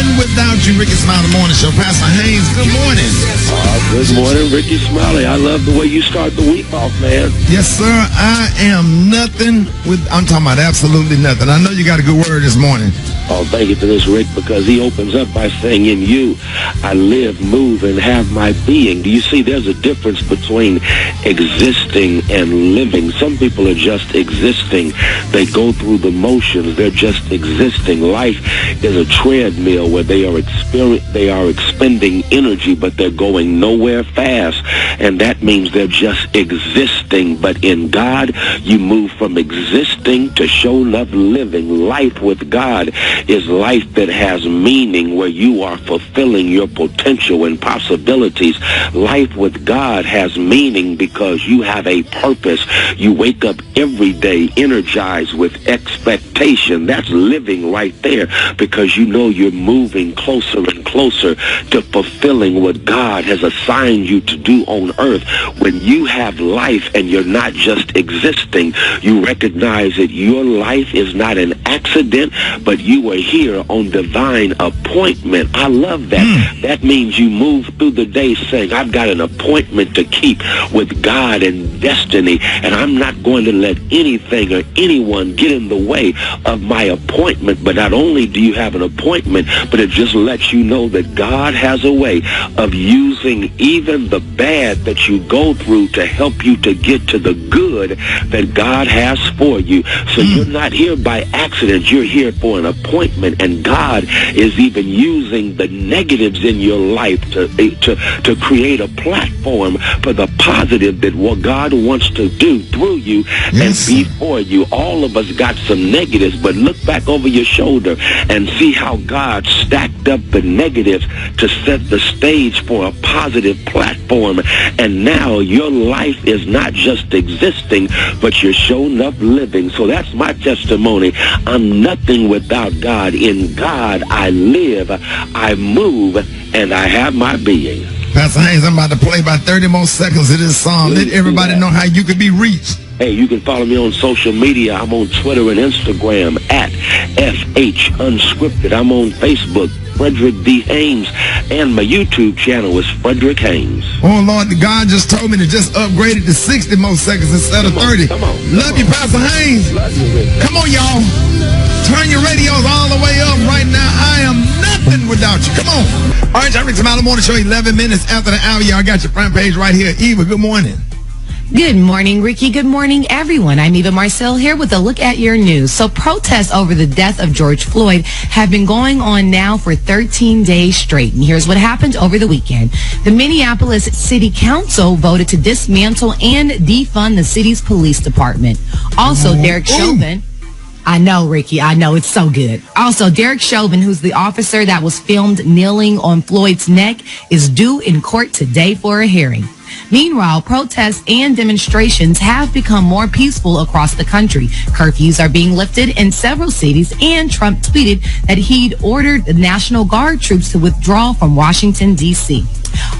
nothing without you. Rickey Smiley Morning Show. Pastor Haynes, good morning. Good morning, Rickey Smiley. I love the way you start the week off, man. Yes, sir. I am nothing I'm talking about absolutely nothing. I know you got a good word this morning. Oh, thank you for this, Rick, because he opens up by saying, in you, I live, move, and have my being. Do you see there's a difference between existing and living? Some people are just existing. They go through the motions. They're just existing. Life is a treadmill where they are expending energy, but they're going nowhere fast. And that means they're just existing. But in God, you move from existing to show enough living. Life with God is life that has meaning, where you are fulfilling your potential and possibilities. Life with God has meaning because you have a purpose. You wake up every day energized with expectation. That's living right there, because you know you're moving closer and closer to fulfilling what God has assigned you to do on earth. When you have life and you're not just existing, you recognize that your life is not an accident, but you are here on divine appointment. I love that. That means you move through the day saying, I've got an appointment to keep with God and destiny, and I'm not going to let anything or anyone get in the way of my appointment. But not only do you have an appointment, but it just lets you know that God has a way of using even the bad that you go through to help you to get to the good that God has for you. So you're not here by accident. You're here for an appointment, and God is even using the negatives in your life to create a platform for the positive that what God wants to do through you and be for you. All of us got some negatives, but look back over your shoulder and see how God stacked up the negatives to set the stage for a positive platform. And now your life is not just existing, but you're showing up living. So that's my testimony. I'm nothing without God. In God, I live, I move, and I have my being. Pastor Haynes, I'm about to play about 30 more seconds of this song. Let everybody know how you can be reached. Hey, you can follow me on social media. I'm on Twitter and Instagram at FH Unscripted. I'm on Facebook, Frederick D. Haynes, and my YouTube channel is Frederick Haynes. Oh, Lord, God just told me to just upgrade it to 60 more seconds instead of 30. Love you, Pastor Haynes. Love you, Rick. Come on, y'all. Turn your radios all the way up right now. I am nothing without you. Come on. All right, Rickey Smiley Morning Show, 11 minutes after the hour. Y'all got your front page right here. Eva, good morning. Good morning, Ricky. Good morning, everyone. I'm Eva Marcel here with a look at your news. So protests over the death of George Floyd have been going on now for 13 days straight. And here's what happened over the weekend. The Minneapolis City Council voted to dismantle and defund the city's police department. Also, Derek Chauvin. I know, Ricky. I know. It's so good. Also, Derek Chauvin, who's the officer that was filmed kneeling on Floyd's neck, is due in court today for a hearing. Meanwhile, protests and demonstrations have become more peaceful across the country. Curfews are being lifted in several cities, and Trump tweeted that he'd ordered the National Guard troops to withdraw from Washington, D.C.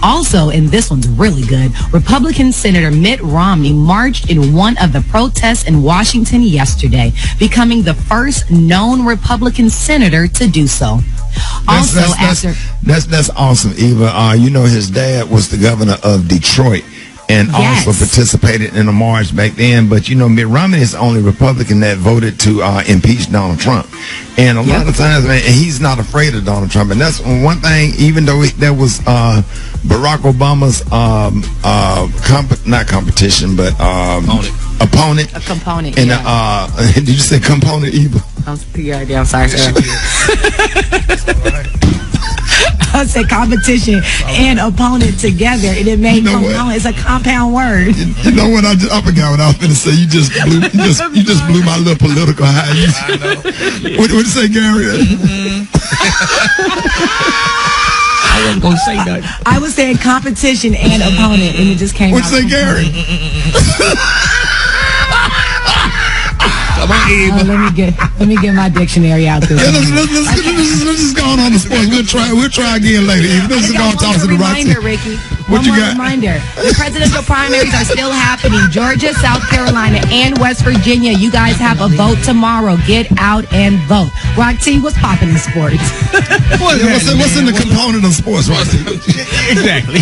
Also, and this one's really good, Republican Senator Mitt Romney marched in one of the protests in Washington yesterday, becoming the first known Republican senator to do so. That's awesome, Eva. You know, his dad was the governor of Detroit and also participated in a march back then. But, you know, Mitt Romney is the only Republican that voted to impeach Donald Trump. And a lot of times, man, he's not afraid of Donald Trump. And that's one thing, even though that was Barack Obama's not competition, but opponent. A component, and did you say component, Eva? I'm sorry, sir. I said competition and opponent together, and it made compound. It's a compound word. You know what? I forgot what I was going to say. You just blew my little political high. I know. What did you say, Gary? I wasn't going to say that. I was saying competition and opponent, and it just came out. What'd you say, Gary? Come on, Eva. Let me get my dictionary out there. Yeah, let's just go on the sports. We'll try again later. Let's go and talk to the reminder, Ricky. What you got? Reminder. The presidential primaries are still happening. Georgia, South Carolina, and West Virginia. You guys have a vote tomorrow. Get out and vote. Roxy, what's popping in sports? What's in the component of sports, Roxy? Exactly.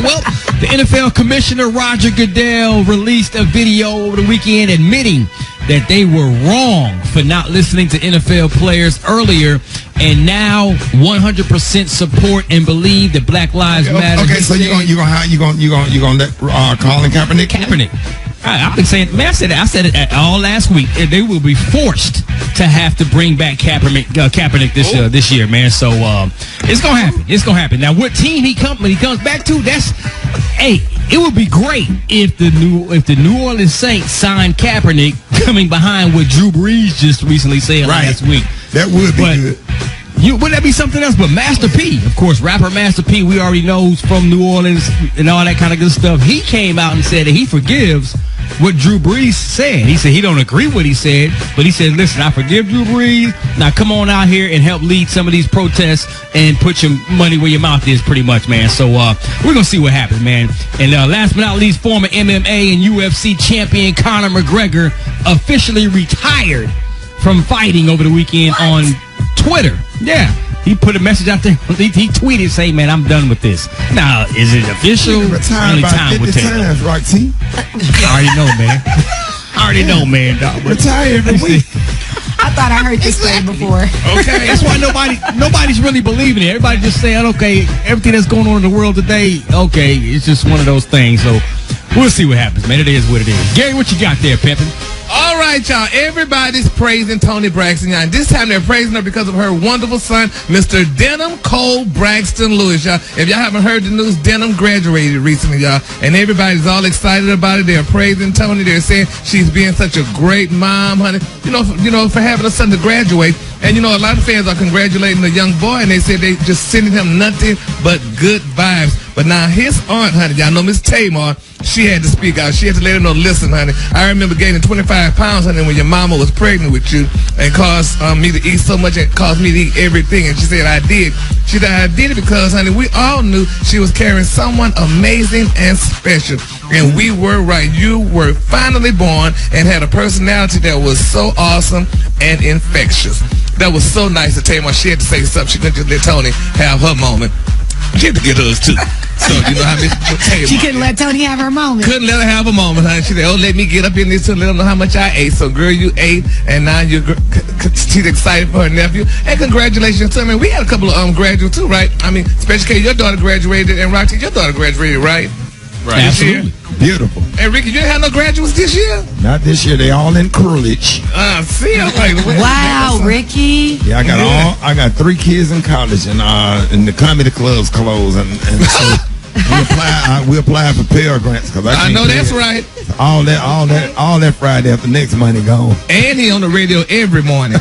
Well, the NFL Commissioner Roger Goodell released a video over the weekend admitting that they were wrong for not listening to NFL players earlier, and now 100% support and believe that Black Lives Matter. Okay, so you gonna let Colin Kaepernick? I've been saying, man, I said it all last week. They will be forced to have to bring back Kaepernick this year, man. So it's gonna happen. It's gonna happen. Now, what team when he comes back to? It would be great if the New Orleans Saints signed Kaepernick, coming behind what Drew Brees just recently said last week. That would be good. Wouldn't that be something else? But Master P, of course, rapper Master P, we already know from New Orleans and all that kind of good stuff. He came out and said that he forgives what Drew Brees said. He said he don't agree with what he said, but he said, listen, I forgive Drew Brees. Now come on out here and help lead some of these protests and put your money where your mouth is, pretty much, man. So we're going to see what happens, man. And last but not least, former MMA and UFC champion Conor McGregor officially retired from fighting over the weekend on Twitter. Yeah. He put a message out there. He tweeted saying, man, I'm done with this. Now, is it official? Retired by 50 times, Roxy. I already know, man. Dog. Retire every week. I thought I heard this thing before. Okay, that's why nobody's really believing it. Everybody just saying, okay, everything that's going on in the world today, okay, it's just one of those things. So we'll see what happens, man. It is what it is. Gary, what you got there, Pimpin'? All right, y'all. Everybody's praising Toni Braxton, y'all. And this time they're praising her because of her wonderful son, Mr. Denham Cole Braxton Lewis, y'all. If y'all haven't heard the news, Denham graduated recently, y'all. And everybody's all excited about it. They're praising Toni. They're saying she's being such a great mom, honey. You know, for having a son to graduate. And, a lot of fans are congratulating the young boy, and they said they just sending him nothing but good vibes. But now his aunt, honey, y'all know Miss Tamar, she had to speak out. She had to let him know, listen, honey, I remember gaining 25 pounds, honey, when your mama was pregnant with you and caused me to eat so much and caused me to eat everything. And she said, I did. She said, I did it because, honey, we all knew she was carrying someone amazing and special. And we were right. You were finally born and had a personality that was so awesome and infectious. That was so nice to Tamar. She had to say something. She couldn't just let Toni have her moment. She had to get hers too. So you know how Miss Tamar. She couldn't let Toni have her moment. Couldn't let her have a moment, honey. She said, "Oh, let me get up in this to let them know how much I ate." So, girl, you ate, and now she's excited for her nephew. And congratulations to him. And we had a couple of graduates too, right? I mean, Special K, your daughter graduated, and Roxy, your daughter graduated, right? Right. Absolutely. Beautiful. And Ricky, you didn't have no graduates this year? Not this year. They all in college. See, I'm like, wow, Ricky. Yeah, I got 3 kids in college, and the comedy clubs closed, and so we apply for Pell Grants because I know that's right. All that Friday after next money gone. And he on the radio every morning,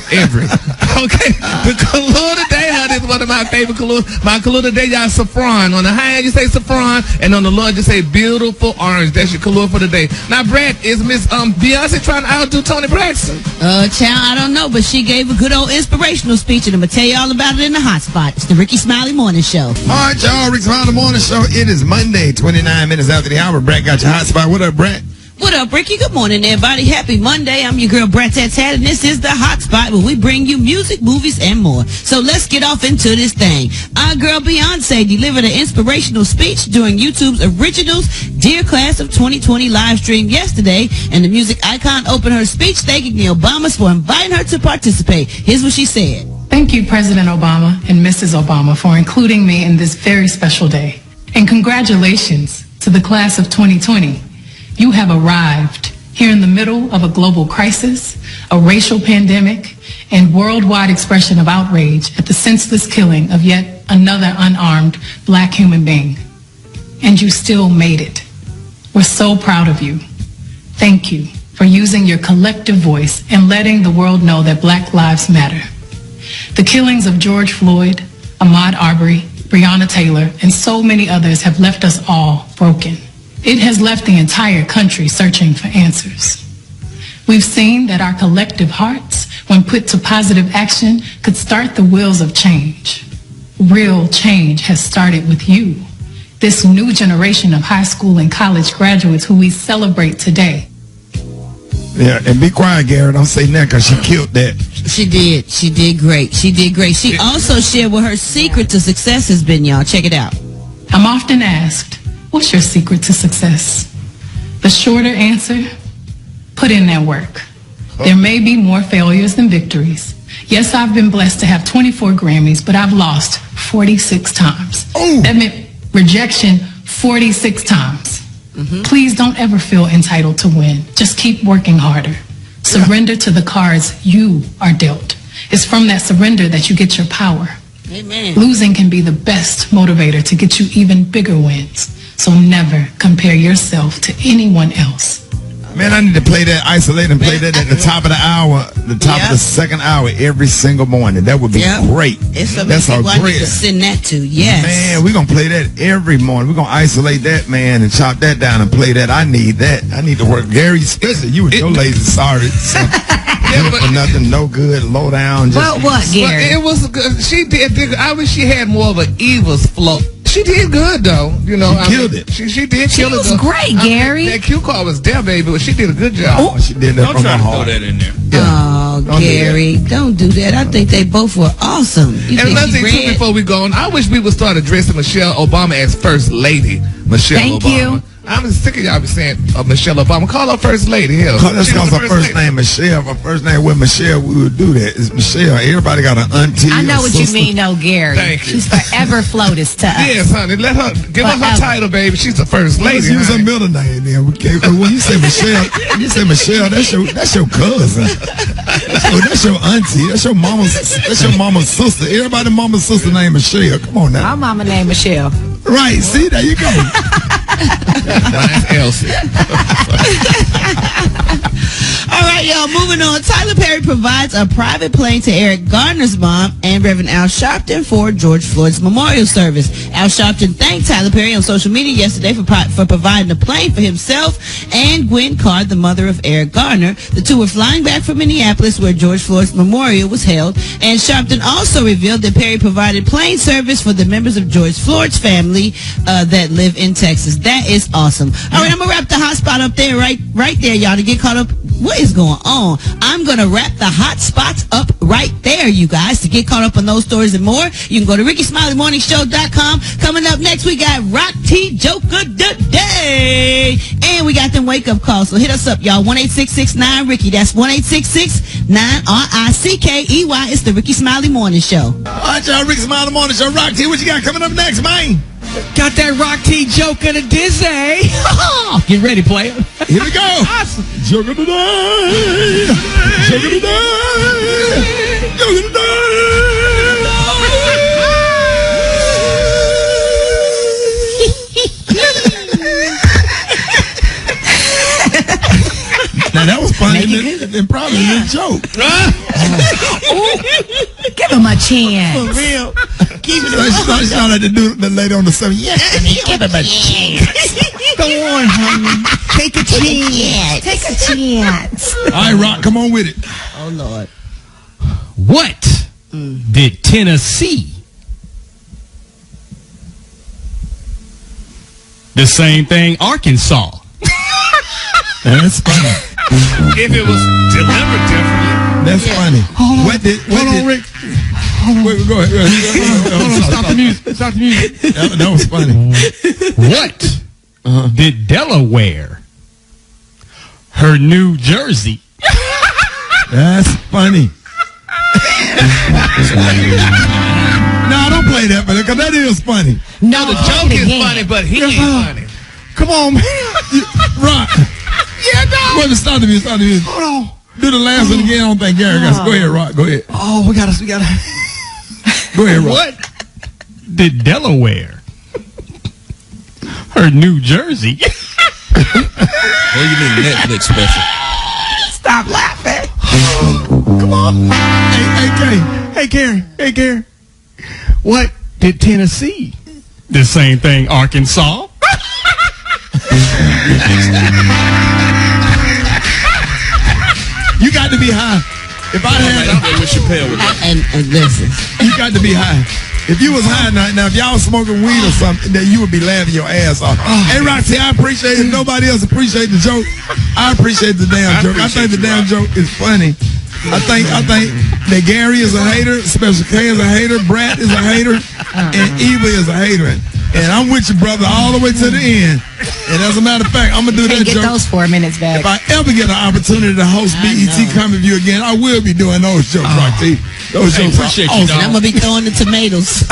Okay, the color today, honey, is one of my favorite colors. My color today, y'all, saffron. On the high end, you say saffron, and on the low end, you say beautiful orange. That's your color for the day. Now, Brad, is Miss Beyonce trying to outdo Toni Braxton? Child, I don't know, but she gave a good old inspirational speech, and I'm going to tell you all about it in the hot spot. It's the Rickey Smiley Morning Show. All right, y'all, Rickey Smiley Morning Show. It is Monday, 29 minutes after the hour. Brad got your hot spot. What up, Brad? What up, Ricky? Good morning, everybody. Happy Monday. I'm your girl, Brat Tat Tat, and this is the hot spot where we bring you music, movies, and more. So let's get off into this thing. Our girl Beyonce delivered an inspirational speech during YouTube's Originals Dear Class of 2020 live stream yesterday, and the music icon opened her speech thanking the Obamas for inviting her to participate. Here's what she said. Thank you, President Obama and Mrs. Obama, for including me in this very special day. And congratulations to the class of 2020. You have arrived here in the middle of a global crisis, a racial pandemic, and worldwide expression of outrage at the senseless killing of yet another unarmed black human being. And you still made it. We're so proud of you. Thank you for using your collective voice and letting the world know that Black lives matter. The killings of George Floyd, Ahmaud Arbery, Breonna Taylor, and so many others have left us all broken. It has left the entire country searching for answers. We've seen that our collective hearts, when put to positive action, could start the wheels of change. Real change has started with you, this new generation of high school and college graduates who we celebrate today. Yeah, and be quiet, Gary. Don't say that because she killed that. She did. She did great. She did great. She also shared what her secret to success has been, y'all. Check it out. I'm often asked, what's your secret to success? The shorter answer, put in that work. There may be more failures than victories. Yes, I've been blessed to have 24 Grammys, but I've lost 46 times. Ooh. That meant rejection 46 times. Please don't ever feel entitled to win. Just keep working harder. Surrender to the cards you are dealt. It's from that surrender that you get your power. Amen. Losing can be the best motivator to get you even bigger wins. So never compare yourself to anyone else. Man, I need to play that, isolate and play that at the top of the hour, the top of the second hour every single morning. That would be great. That's a great. To send that to, yes. Man, we're going to play that every morning. We're going to isolate that, man, and chop that down and play that. I need that. I need to work. Gary Spencer, you were so lazy. Sorry. Good for nothing, no good, low down. Just, what, Gary? It was good. She did. I wish she had more of an Eva's flow. She did good though, you know. Killed it. She did kill it. She was great, Gary. That cue card was there, baby, but she did a good job. Oh, she did that Don't from try her to heart. throw that in there. Oh, Gary, don't do that. I think they both were awesome. You And think another she thing, too, read? before we go on, I wish we would start addressing Michelle Obama as First Lady. Michelle Thank Obama. you. I'm sick of y'all be saying Michelle Obama. Call her First Lady. Hell, That's she was because the her first lady. name Michelle. Her first name with Michelle, we would do that. It's Michelle. Everybody got an auntie. I know a what you sister. mean, no, Gary. Thank you. She's forever Flotus to us. Yes, honey. Let her give her Forever. title, baby. She's the First Lady. Let's use her honey. middle name then. Okay? 'Cause when you say Michelle, that's your cousin. That's your auntie. That's your mama's sister. Everybody mama's sister named Michelle. Come on now. Our mama named Michelle. Right, see, there you go. Mine's Elsie. All right, y'all, moving on. Tyler Perry provides a private plane to Eric Garner's mom and Reverend Al Sharpton for George Floyd's memorial service. Al Sharpton thanked Tyler Perry on social media yesterday for providing a plane for himself and Gwen Carr, the mother of Eric Garner. The two were flying back from Minneapolis, where George Floyd's memorial was held, and Sharpton also revealed that Perry provided plane service for the members of George Floyd's family that live in Texas. That is awesome. All right, I'm going to wrap the hot spot up there, right there, y'all, to get caught up. What is going on? I'm going to wrap the hot spots up right there, you guys. To get caught up on those stories and more, you can go to RickySmileyMorningShow.com. Coming up next, we got Rock T Joke of the Day. And we got them wake-up calls. So hit us up, y'all. 1-866-9-RICKY. That's 1-866-9-RICKEY. It's the Rickey Smiley Morning Show. All right, y'all. Rickey Smiley Morning Show. Rock T, what you got coming up next, man? Got that Rock T joke of the Dizzy. Get ready, player. Here we go. Joke of the day. Joke of the day. Joke of the day. Now that was funny and probably a joke. Give him a chance. For real. Keep it. She started to do the lady on the side. Yes, honey, give him a chance. Go on, honey. Take a chance. Take a chance. All right, Rock, come on with it. Oh, Lord. What did Tennessee? The same thing Arkansas. That's funny. If it was delivered differently. That's funny. Hold on, Rick. Wait, go ahead. Stop the music. Stop the music. That was funny. What did Delaware? Her New Jersey. That's funny. No, don't play that, because that is funny. No, The joke is funny, but he ain't funny. Come on, man. Rock. Yeah, no. Wait, stop the music. Hold on. Do the last one again. I don't think Gary got it. Go ahead, Rock. Go ahead. Oh, we gotta. Go ahead, Rock. What did Delaware? Her New Jersey. What do you mean Netflix special? Stop laughing. Come on. Hey, Gary. What did Tennessee? The same thing Arkansas. You got to be high. If I had with Chappelle with that. And listen, you got to be high. If you was high now, if y'all smoking weed or something, then you would be laughing your ass off. Hey, Roxy, I appreciate it. If nobody else appreciate the joke, I appreciate the damn joke. I think the damn joke is funny. I think that Gary is a hater, Special K is a hater, Brat is a hater, and Eva is a hater. And I'm with you, brother, all the way to the end. And as a matter of fact, I'm going to do that get joke. those 4 minutes back. If I ever get an opportunity to host BET Comic View again, I will be doing those jokes, Roxy. Those jokes appreciate are you, awesome. I'm going to be throwing the tomatoes.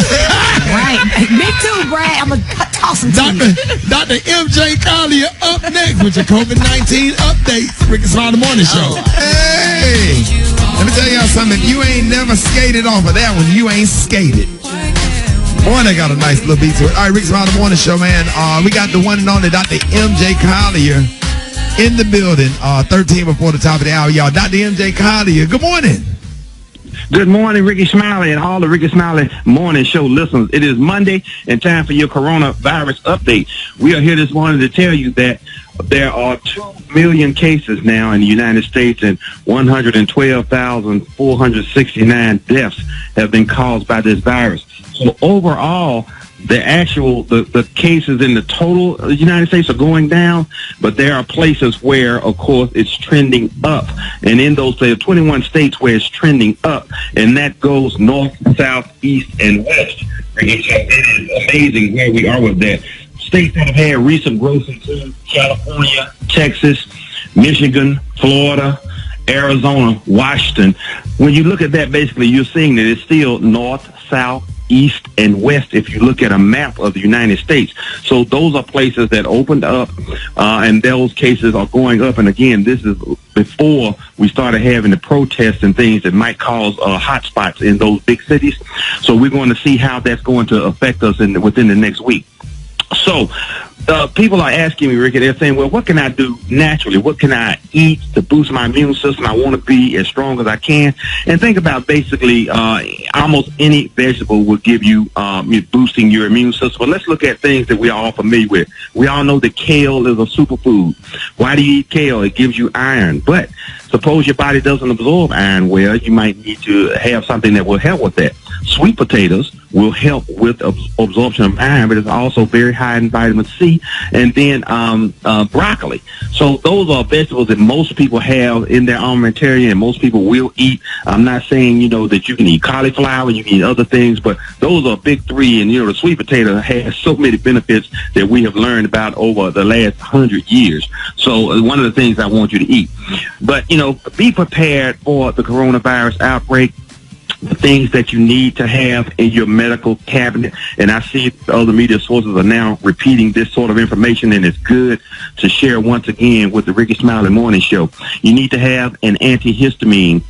Right. Me too, Brad. I'm going to toss them to you. Dr. MJ Collier up next with your COVID-19 updates. Rickey Smiley Morning Show. Hey, let me tell y'all something. If you ain't never skated off of that one, you ain't skated. Boy, they got a nice little beat to it. All right, Rickey Smiley Morning Show, man. We got the one and only Dr. MJ Collier in the building. 13 before the top of the hour, y'all. Dr. MJ Collier, good morning. Good morning, Rickey Smiley and all the Rickey Smiley Morning Show listeners. It is Monday and time for your coronavirus update. We are here this morning to tell you that there are 2 million cases now in the United States and 112,469 deaths have been caused by this virus. So overall, the cases in the total United States are going down, but there are places where, of course, it's trending up. And in those places, 21 states where it's trending up, and that goes north, south, east, and west. So it is amazing where we are with that. States that have had recent growth include California, Texas, Michigan, Florida, Arizona, Washington. When you look at that, basically, you're seeing that it's still north, south, east, and west if you look at a map of the United States. So those are places that opened up, and those cases are going up. And again, this is before we started having the protests and things that might cause hot spots in those big cities. So we're going to see how that's going to affect us within the next week. So people are asking me, Rickey, they're saying, well, what can I do naturally? What can I eat to boost my immune system? I want to be as strong as I can. And think about basically almost any vegetable will give you boosting your immune system. But let's look at things that we are all familiar with. We all know that kale is a superfood. Why do you eat kale? It gives you iron. But suppose your body doesn't absorb iron well, you might need to have something that will help with that. Sweet potatoes will help with absorption of iron, but it's also very high in vitamin C. And then broccoli. So those are vegetables that most people have in their armamentarium and most people will eat. I'm not saying, that you can eat cauliflower, you can eat other things, but those are big three. And, the sweet potato has so many benefits that we have learned about over the last 100 years. So one of the things I want you to eat. But, be prepared for the coronavirus outbreak. The things that you need to have in your medical cabinet. And I see other media sources are now repeating this sort of information, and it's good to share once again with the Rickey Smiley Morning Show. You need to have an antihistamine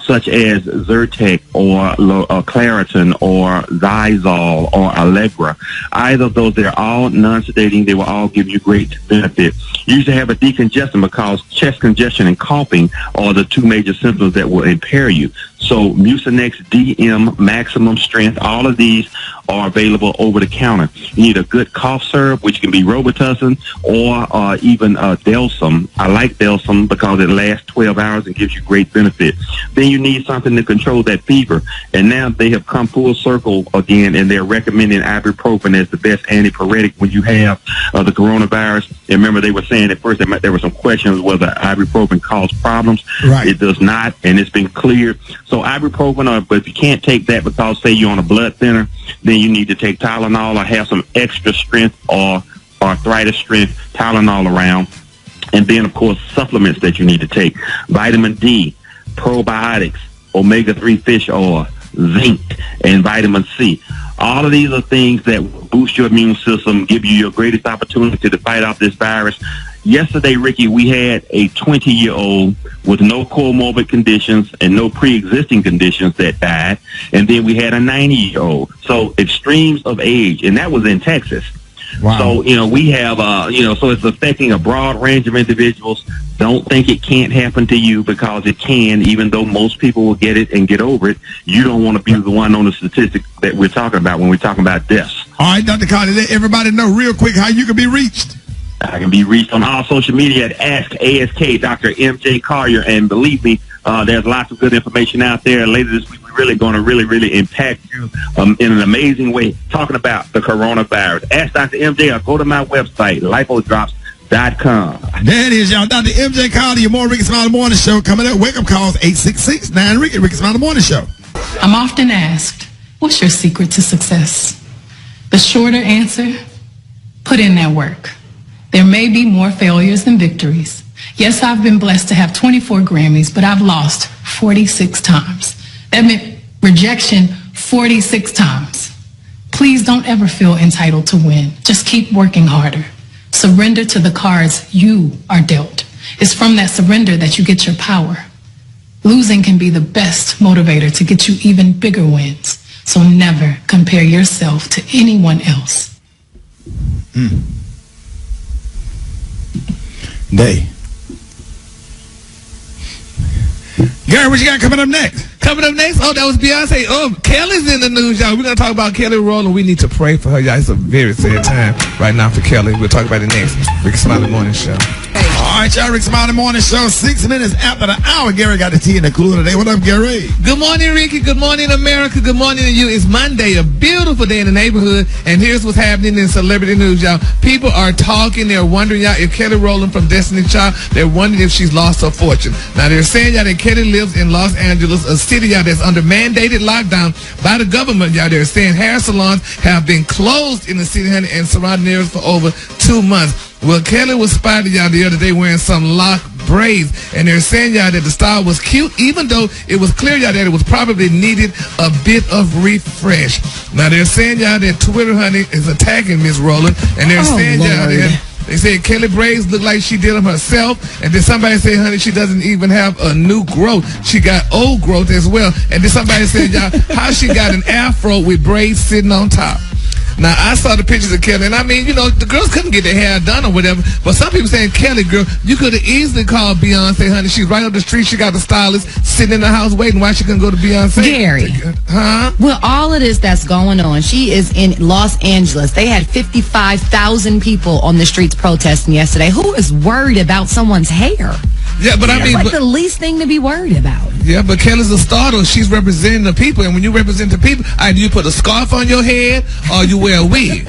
such as Zyrtec or Claritin or Zylol or Allegra. Either of those, they're all non-sedating. They will all give you great benefit. You usually have a decongestant because chest congestion and coughing are the two major symptoms that will impair you. So Mucinex DM, maximum strength, all of these are available over the counter. You need a good cough syrup, which can be Robitussin or even Delsum. I like Delsum because it lasts 12 hours and gives you great benefit. Then you need something to control that fever. And now they have come full circle again, and they're recommending ibuprofen as the best antipyretic when you have the coronavirus. And remember, they were saying at first there were some questions whether ibuprofen caused problems. Right. It does not, and it's been cleared. So ibuprofen, but if you can't take that because, say, you're on a blood thinner, then you need to take Tylenol or have some extra strength or arthritis strength Tylenol around. And then, of course, supplements that you need to take. Vitamin D, probiotics, omega-3 fish oil, zinc, and vitamin C. All of these are things that boost your immune system, give you your greatest opportunity to fight off this virus. Yesterday, Rickey, we had a 20-year-old with no comorbid conditions and no pre-existing conditions that died. And then we had a 90-year-old. So extremes of age, and that was in Texas. Wow. So, we have, so it's affecting a broad range of individuals. Don't think it can't happen to you because it can, even though most people will get it and get over it. You don't want to be the one on the statistic that we're talking about when we're talking about deaths. All right, Dr. Carter, let everybody know real quick how you can be reached. I can be reached on all social media at AskASK Dr. MJ Collier. And believe me, there's lots of good information out there. Later this week, we're really going to really impact you in an amazing way, talking about the coronavirus. Ask Dr. MJ or go to my website, lipodrops.com. There it is, y'all. Dr. MJ Collier, your more Rickey Smiley Morning Show coming up. Wake up calls 866-9-RICKY, Rickey Smiley Morning Show. I'm often asked, what's your secret to success? The shorter answer, put in that work. There may be more failures than victories. Yes, I've been blessed to have 24 Grammys, but I've lost 46 times. That meant rejection 46 times. Please don't ever feel entitled to win. Just keep working harder. Surrender to the cards you are dealt. It's from that surrender that you get your power. Losing can be the best motivator to get you even bigger wins. So never compare yourself to anyone else. Day. Gary, what you got coming up next? Coming up next, that was Beyonce. Kelly's in the news, y'all. We're going to talk about Kelly Rowland. We need to pray for her, y'all. It's a very sad time right now for Kelly. We'll talk about it next. Rickey Smiley Morning Show. All right, y'all. Rickey Smiley Morning Show, 6 minutes after the hour. Gary got the tea and the clue today. What up, Gary? Good morning, Ricky. Good morning, America. Good morning to you. It's Monday, a beautiful day in the neighborhood. And here's what's happening in celebrity news, y'all. People are talking. They're wondering, y'all, if Kelly Rowland from Destiny Child, they're wondering if she's lost her fortune. Now, they're saying, y'all, that Kelly lives in Los Angeles, a city, y'all, that's under mandated lockdown by the government, y'all. They're saying hair salons have been closed in the city, honey, and surrounding areas for over 2 months. Well, Kelly was spotted, y'all, the other day wearing some lock braids, and they're saying, y'all, that the style was cute, even though it was clear, y'all, that it was probably needed a bit of refresh. Now, they're saying, y'all, that Twitter, honey, is attacking Miss Rowland, and they're saying, y'all, that they say Kelly braids look like she did them herself, and then somebody said, honey, she doesn't even have a new growth. She got old growth as well. And then somebody said, y'all, how she got an afro with braids sitting on top. Now, I saw the pictures of Kelly, and I mean, you know, the girls couldn't get their hair done or whatever, but some people saying, Kelly, girl, you could have easily called Beyonce, honey. She's right up the street. She got the stylist sitting in the house waiting. Why she couldn't go to Beyonce? Gary. Huh? Well, all of this that's going on, she is in Los Angeles. They had 55,000 people on the streets protesting yesterday. Who is worried about someone's hair? Yeah, but I mean, like the least thing to be worried about. Yeah, but Kelly's a star, though. She's representing the people, and when you represent the people, either you put a scarf on your head or you wear a wig.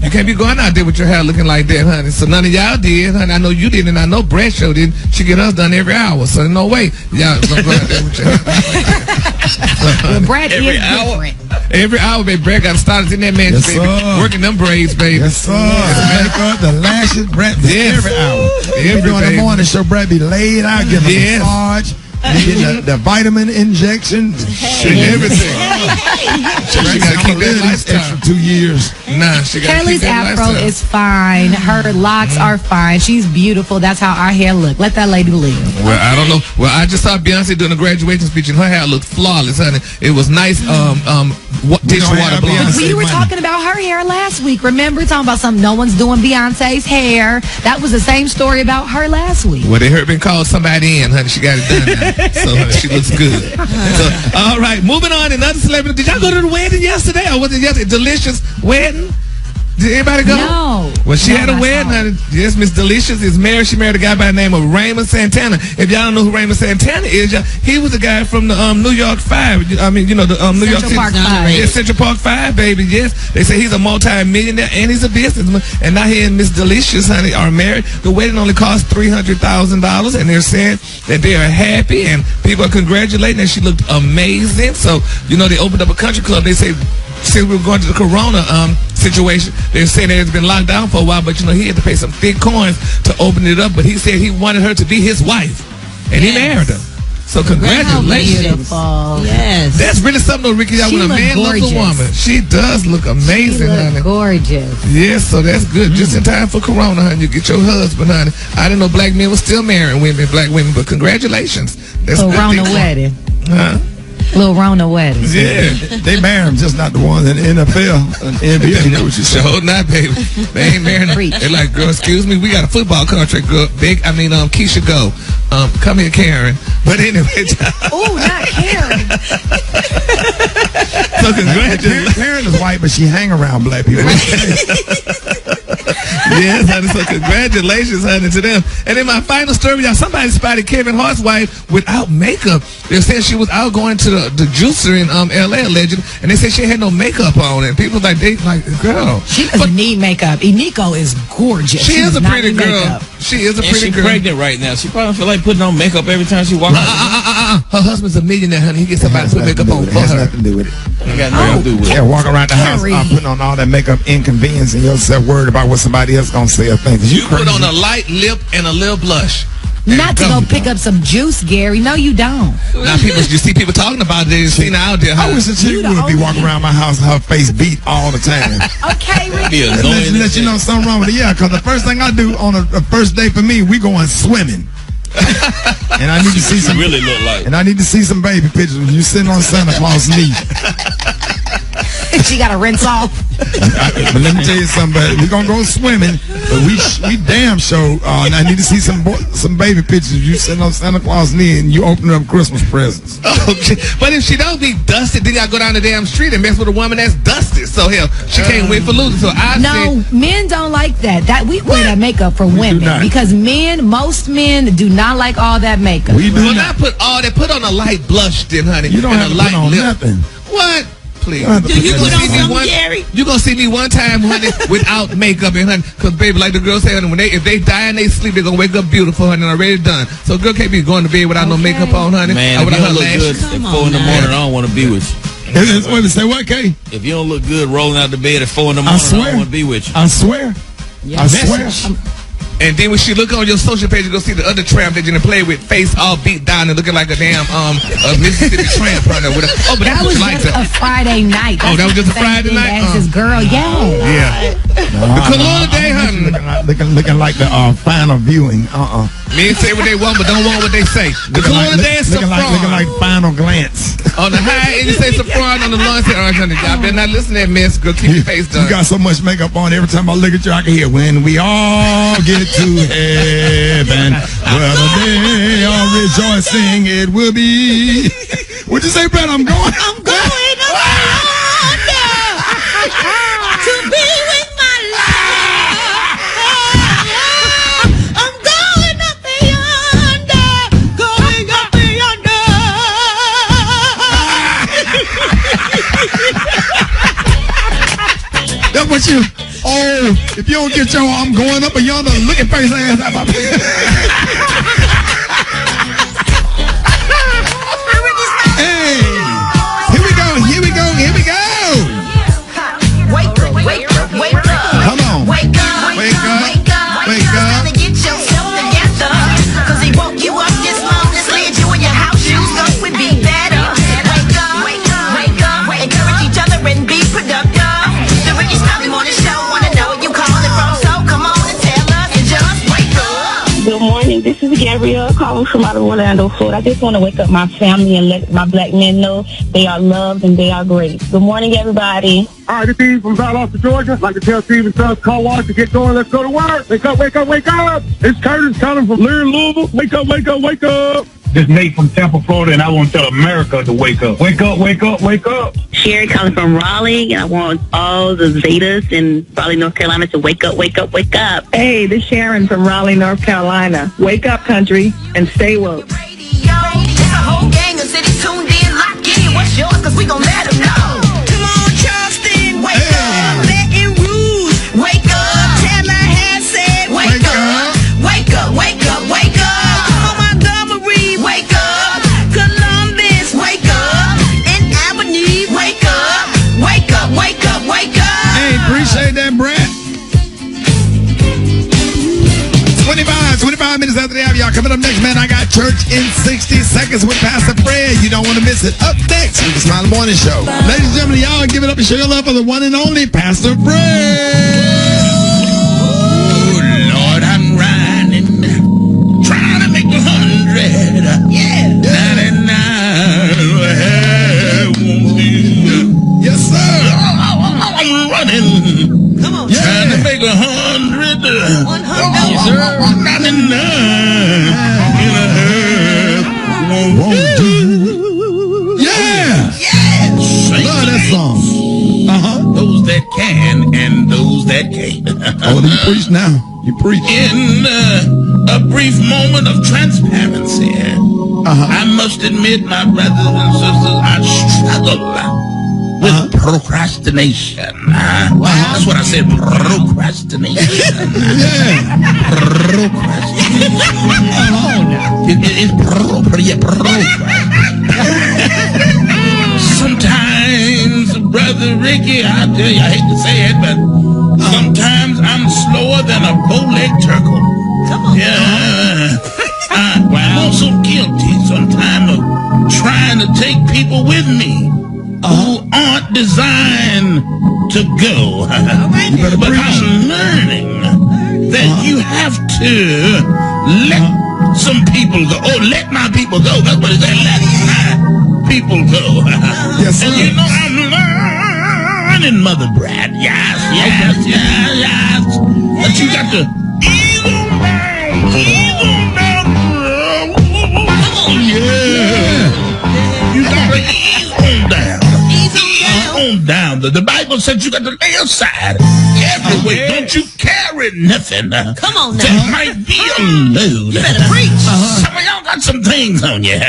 You can't be going out there with your hair looking like that, honey. So none of y'all did, honey. I know you did, and I know Bradshaw did. She get us done every hour, so no way y'all don't go out there with your hair like that. Well, Brad is different. Every hour, baby. Brad got stylist in that man, Yes, baby. sir. Working them braids, baby. Yes, sir. The makeup, the lashes, Brad, Yes. every hour. Every Doing the baby. morning show, Brad be laid out, getting Yes. a massage, getting the vitamin injection. Everything. She got to keep that extra lifestyle. 2 years. Nah, she got to keep Kelly's that afro lifestyle. is fine. Her locks are fine. She's beautiful. That's how our hair look. Let that lady live. Well, I don't know. Well, I just saw Beyonce doing a graduation speech, and her hair looked flawless, honey. It was nice. Dishwater have blonde. Beyonce. We were money. talking about her hair last week. Remember, talking about something. No one's doing Beyonce's hair. That was the same story about her last week. Well, they heard me call somebody in, honey. She got it done now. So honey, she looks good. So, all right, moving on. Another celebrity. Did y'all go to the wedding yesterday, or was it yesterday? Delicious wedding? Did anybody go? No. Well, she No, had a I wedding, saw it. honey. Yes, Miss Delicious is married. She married a guy by the name of Raymond Santana. If y'all don't know who Raymond Santana is, he was the guy from the New York 5. I mean, you know, the New York Central Park City. 5. Yeah, Central Park 5, baby. Yes. They say he's a multi-millionaire and he's a businessman. And now he and Miss Delicious, honey, are married. The wedding only cost $300,000, and they're saying that they are happy and people are congratulating her. She looked amazing. So, you know, they opened up a country club. They say, since we were going to the corona situation, they're saying that it's been locked down for a while, but you know, he had to pay some thick coins to open it up, but he said he wanted her to be his wife, and he married her. So congratulations. Beautiful. Yes. That's really something though, Ricky. She When a look man loves gorgeous. a woman, she does look amazing, She honey. look gorgeous. Yes, so that's good. Just in time for corona, honey. You get your husband, honey. I didn't know black men were still marrying women, black women, but congratulations. That's a good Corona thing. wedding. Huh? Little Rona wedding. Yeah. They marry them, just not the ones in the NFL and NBA. You know what you say? Sure not, baby. They ain't marrying. Preach. They're like, girl, excuse me, we got a football contract, girl. Keisha, go. Come here, Karen. But anyway, Oh, not Karen. so congratulations. Karen is white, but she hang around black people. Yes, honey. So congratulations, honey, to them. And then my final story, y'all. Somebody spotted Kevin Hart's wife without makeup. They said she was out going to the juicer in L.A. allegedly, and they said she had no makeup on. And people like girl. She doesn't need makeup. Iniko is gorgeous. She is a pretty girl. She is a pretty girl. She's pregnant right now. She probably feel like putting on makeup every time she walks out. Her husband's a millionaire, honey. He gets somebody to put makeup on for her. Has nothing to do with it. Ain't got nothing to do with it. Yeah, walk around the house putting on all that makeup, inconveniencing yourself, worried about what somebody else gonna say or think. You put on a light lip and a little blush. Not to go pick up some juice, Gary. No, you don't. Now you see people talking about it. They seen out there. I wish a chick would be walking around my house, her face beat all the time. Okay, Ricky. Let you know something wrong with it. Yeah, because the first thing I do on a first day for me, we going swimming. And I need to see some. Really look like. And I need to see some baby pictures when you sitting on Santa Claus' knee. She got to rinse off. But let me tell you something. But we're gonna go swimming. But we damn sure. And I need to see some baby pictures. You sitting on Santa Claus' knee and you opening up Christmas presents. Okay. But if she don't be dusted, then I go down the damn street and mess with a woman that's dusted. So hell, she can't win for losing. So men don't like that. That we wear that makeup for women because most men do not like all that makeup. We do not put all that. Put on a light blush, then, honey. You don't have a to light put on lip. nothing. What? Please. You put on something, Gary? You gonna see me one time, honey, without makeup, and honey, because baby, like the girl said, honey, if they die and they sleep, they're gonna wake up beautiful, honey, and already done. So a girl can't be going to bed without no makeup on, honey. Man, if you don't look good at 4 in the morning, I don't want to be with you. Wait, say what, Kay? If you don't look good rolling out the bed at 4 in the morning, I don't want to be with you. I swear. I swear. And then when she look on your social page, you go see the other tramp that you done play with, face all beat down and looking like a damn Mississippi tramp. But that was just a Friday night. That was just a Friday night. As his girl, yeah. The Kalula Day, honey. Looking like the final viewing. Men say what they want, but don't want what they say. The Kalula Day is looking like final glance. On the high end, you say Saffron. On the low end, say Orange Honey. Y'all better not listen to that mess. Girl, keep your face done. You got so much makeup on. Every time I look at you, I can hear when we all get to heaven. Well, the day of rejoicing it will be. What'd you say, Brett? I'm going. I'm going to be with my love. I'm going up yonder. Going up yonder. That's what you. Oh, if you don't get your I'm going up yonder looking face ass out my Hey, here we go. Wake up, wake up, wake up. Come on. Wake up, wake up, wake up, wake up. Gotta get yourself together. Cause he woke you up this morning, slid you in your house shoes, go and be better. Wake up, wake up, wake up. Encourage each other and be productive. The Rickey Smiley Morning Show, wanna know where you calling from, so come on and tell us and just wake up. Good morning. This is Gabrielle calling from out of Orlando, Florida. I just want to wake up my family and let my black men know they are loved and they are great. Good morning, everybody. Hi, this is Steve from Valdosta, Georgia. I'd like to tell Steve and Sons Car Wash to get going. Let's go to work. Wake up, wake up, wake up. It's Curtis calling from Lear, Louisville. Wake up, wake up, wake up. This is Nate from Tampa, Florida, and I want to tell America to wake up. Wake up, wake up, wake up. Sherry calling from Raleigh, and I want all the Zetas in Raleigh, North Carolina to wake up, wake up, wake up. Hey, this is Sharon from Raleigh, North Carolina. Wake up, country, and stay woke. It's a whole gang of cities tuned in, locked in. What's yours? Cause we gon' let them know. Come on, Charleston, wake up. Baton Rouge, wake up. Tallahassee said, wake up. Wake up, wake up, wake up. Come on, Montgomery, wake up. Columbus, wake up. And Albany, wake up. Wake up, wake up, wake up. Hey, appreciate that, Brett. 25 minutes after the hour, y'all. Coming up next, man, I got church in 60 seconds with Pastor Fred. You don't want to miss it. Up next, Rickey Smiley Morning Show. Ladies and gentlemen, y'all give it up and show your love for the one and only Pastor Fred. Oh, Lord, I'm riding, trying to make 100. Yeah. 99, won't do. Yes, sir. I'm running. Come on, trying to make 100. 100. Yes, sir. 99 in a hurry won't do. Yeah. Yes. Love that song. Those that can and those that can't. Oh, you preach now. You preach. In a brief moment of transparency, I must admit, my brothers and sisters, I struggle with procrastination. That's what I said, procrastination. Procrastination. It's sometimes, Brother Ricky, I tell you, I hate to say it, but sometimes I'm slower than a bow-legged turtle. Come on. Yeah. I'm also guilty sometimes of trying to take people with me who aren't designed to go. But I'm learning that you have to let some people go. Oh, let my people go. That's what it said. Let my people go. Yes, sir. And you know I'm learning, Mother Brad. Yes. But you got to ease on down. Yeah. You got to ease on down. On down. The Bible says you got to lay aside every weight. Don't you carry nothing. Come on now. That might be a load. You better preach. Some of y'all got some things on you.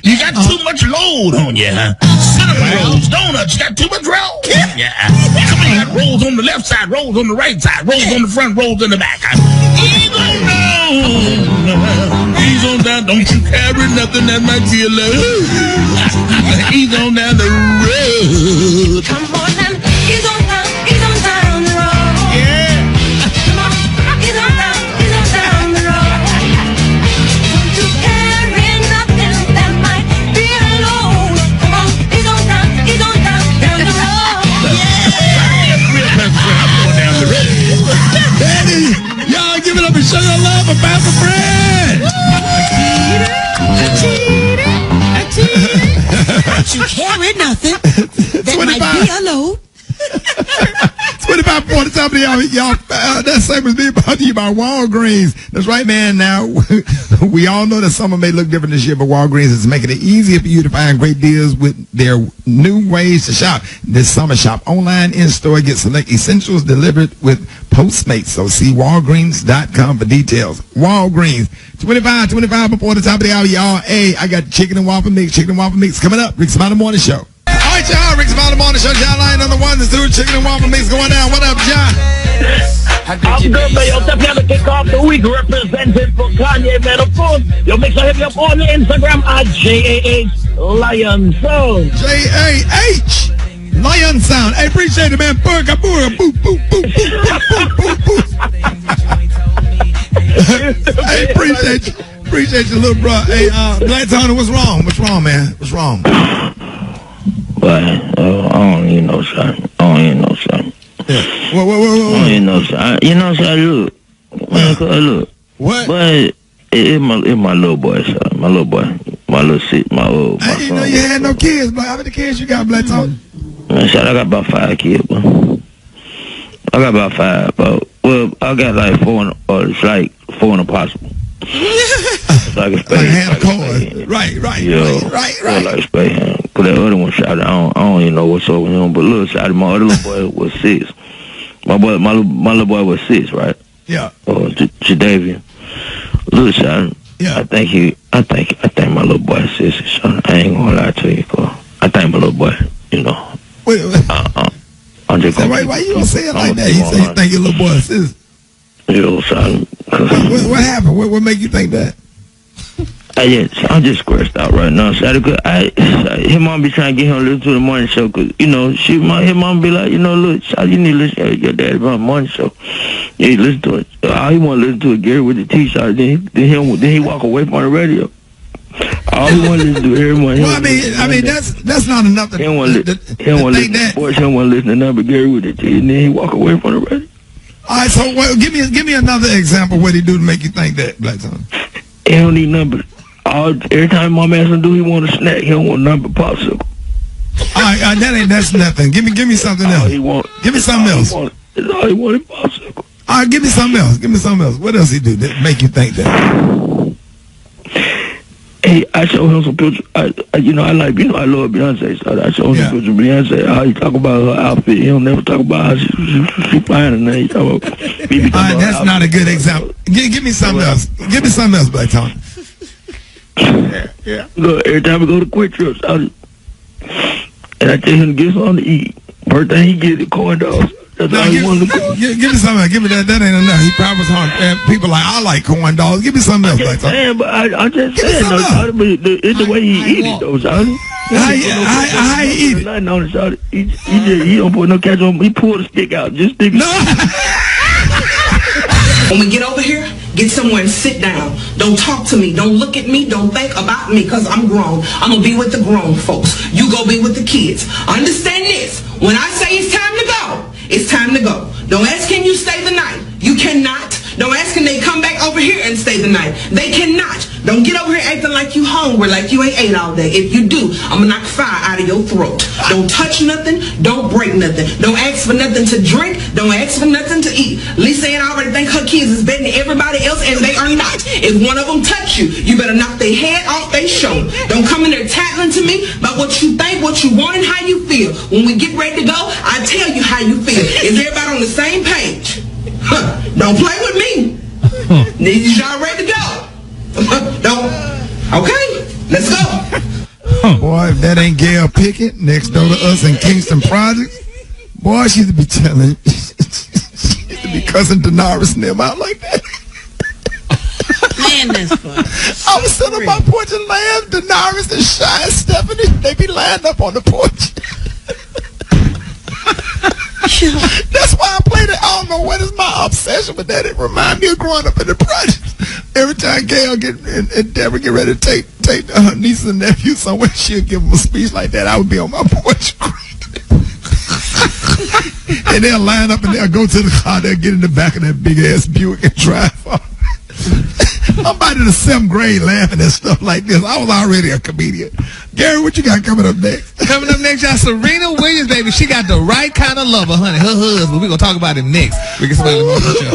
You got too much load on you. Cinnamon rolls, donuts, you got too much roll. Yeah. Some of you got rolls on the left side, rolls on the right side, rolls on the front, rolls in the back. Ease on down. Ease on down. Don't you carry nothing that might be a load. Ease on down the road. Come on and ease on down the road. Yeah. Come on, ease on down the road. Don't you carry nothing that might be a load. Come on, ease on down the road. I'm going down the road. Daddy, y'all give it up and show your love for Pastor Fred. I cheated. Don't you carry nothing that might be a load. 25 top of y'all. That segment's being brought to you by Walgreens. That's right, man. Now, we all know that summer may look different this year, but Walgreens is making it easier for you to find great deals with their new ways to shop. This summer, shop online, in-store, get select essentials delivered with Postmates. So see Walgreens.com for details. Walgreens. 25 before the top of the hour, y'all. Hey, I got chicken and waffle mix coming up. Rickey Smiley Morning Show. All right, y'all. Rickey Smiley Morning Show. John Lyon on the ones and twos. Chicken and waffle mix going down. What up, John? I'm good, man. Yo, definitely kick off the week represented for Kanye, man. Of course, yo, make sure hit me up on the Instagram at JAH Lion Sound. JAH Lion Sound. Hey, appreciate it, man. Burger, boop, boop, boop, boop, boop, boop. Hey, appreciate you, little bro. Hey, Black Tony, what's wrong? What's wrong, man? What's wrong? But I don't need no son. Yeah. I don't need no son. You know, son, look. Look. What? But it's my little boy, son. My little boy. My little shit. My son. I didn't know you had no kids, but how many kids you got, Black Tony? Man, son, I got about 5 kids, bro. I got about 5, but well, I got like 4, or it's like 4 impossible. It's like a spade. Like a hand of corn. Right. Right. Like a spade hand. Cause that other one shot, I don't even know what's up with him, but little shot, my other little boy was 6. My little boy was 6, right? Yeah. Jadavian. Little shot. Yeah. I think my little boy is 6, son. I ain't gonna lie to you, cause I think my little boy, you know. Wait. I'm just So why you don't say it like that? He said you think your little boy is 6. You know, son. What happened? What make you think that? I'm just scratched out right now. So his mom be trying to get him to listen to the morning show, cause you know his mom be like, you know, look, you need to listen to your dad's morning show. Yeah, he listen to it. All he want to listen to is Gary with the T-shirt. Then he walk away from the radio. All he want to listen to every morning. Well, I mean that's not enough. He don't want to listen to sports. He don't want to listen to nothing but Gary with the T. And then he walk away from the radio. All right, so give me another example of what he do to make you think that, Black Tony. He don't need nothing but every time my man do, he want a snack. He don't want nothing but popsicle. All right, that's nothing. Give me something else. Give me something else. That's all he wanted, popsicle. All right, give me something else. What else he do that make you think that? Hey, I showed him some pictures. I love Beyonce. So I showed him some pictures of Beyonce. How he talk about her outfit. He don't never talk about how she fine and then he talk about. That's not a good example. Give me something else. Give me something else, Black Tony. Yeah. Look, every time we go to Quick Trips, and I tell him to get something to eat. First thing he get is corn dogs. That's all he wanted to cook. Give me something else. Give me that. That ain't enough. He probably was hungry. People like, I like corn dogs. Give me something else, Black Tony. I'm just saying, it's the way he eat it, though, Johnny. How he eat it? Nothing on it, Johnny. He don't put no ketchup on. He pull the stick out. Just stick it. When we get over here, get somewhere and sit down. Don't talk to me. Don't look at me. Don't think about me because I'm grown. I'm going to be with the grown folks. You go be with the kids. Understand this. When I say it's time to go, it's time to go. Don't ask can you stay the night. You cannot. Don't ask can they come back over here and stay the night. They cannot. Don't get over here acting like you hungry, like you ain't ate all day. If you do, I'm going to knock fire out of your throat. Don't touch nothing. Don't break nothing. Don't ask for nothing to drink. Don't ask for nothing to eat. Lisa Ann already think her kids is better than everybody else, and they are not. If one of them touch you, you better knock their head off their shoulder. Don't come in there tattling to me about what you think, what you want, and how you feel. When we get ready to go, I tell you how you feel. Is everybody on the same page? Don't play with me. Need y'all ready to go? Don't. Okay, let's go. Boy, if that ain't Gail Pickett next door to us in Kingston Projects, boy, she used to be telling, she used to be cussing Daenerys and them out like that. Man, that's funny. I was sitting on my porch and laying Daenerys and Shy and Stephanie, they be lying up on the porch. That's why I played it. I don't know what is my obsession with that. It reminds me of growing up in the projects. Every time Gail and Deborah get ready to take her nieces and nephews somewhere, she'll give them a speech like that. I would be on my porch and they'll line up and they'll go to the car. They'll get in the back of that big ass Buick and drive off. I'm about in the 7th grade laughing at stuff like this. I was already a comedian. Gary, what you got coming up next? Coming up next, y'all, Serena Williams, baby. She got the right kind of lover, honey. Her husband. We're going to talk about him next. Rickey Smiley Morning Show.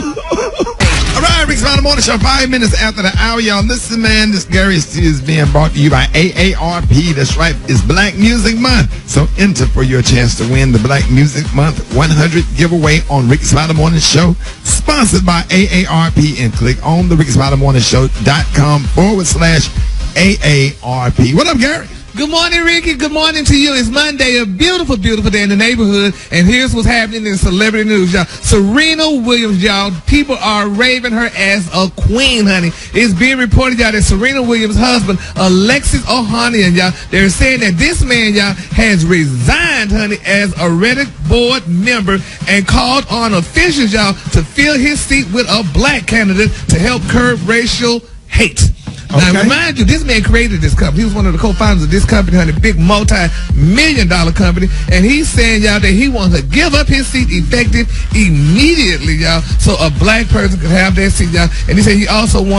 All right, Rickey Smiley Morning Show, 5 minutes after the hour, y'all. Listen, man, this Gary is being brought to you by AARP. That's right, it's Black Music Month. So enter for your chance to win the Black Music Month 100 giveaway on Rickey Smiley Morning Show, sponsored by AARP, and click on the RickySmileyMorningShow.com/AARP. What up, Gary? Good morning, Ricky. Good morning to you. It's Monday, a beautiful, beautiful day in the neighborhood. And here's what's happening in celebrity news, y'all. Serena Williams, y'all. People are raving her as a queen, honey. It's being reported, y'all, that Serena Williams' husband, Alexis Ohanian, y'all, they're saying that this man, y'all, has resigned, honey, as a Reddit board member and called on officials, y'all, to fill his seat with a black candidate to help curb racial hate. Now, remind you, this man created this company. He was one of the co-founders of this company, honey, big multi-million-dollar company. And he's saying, y'all, that he wants to give up his seat effective immediately, y'all, so a black person could have that seat, y'all. And he said he also he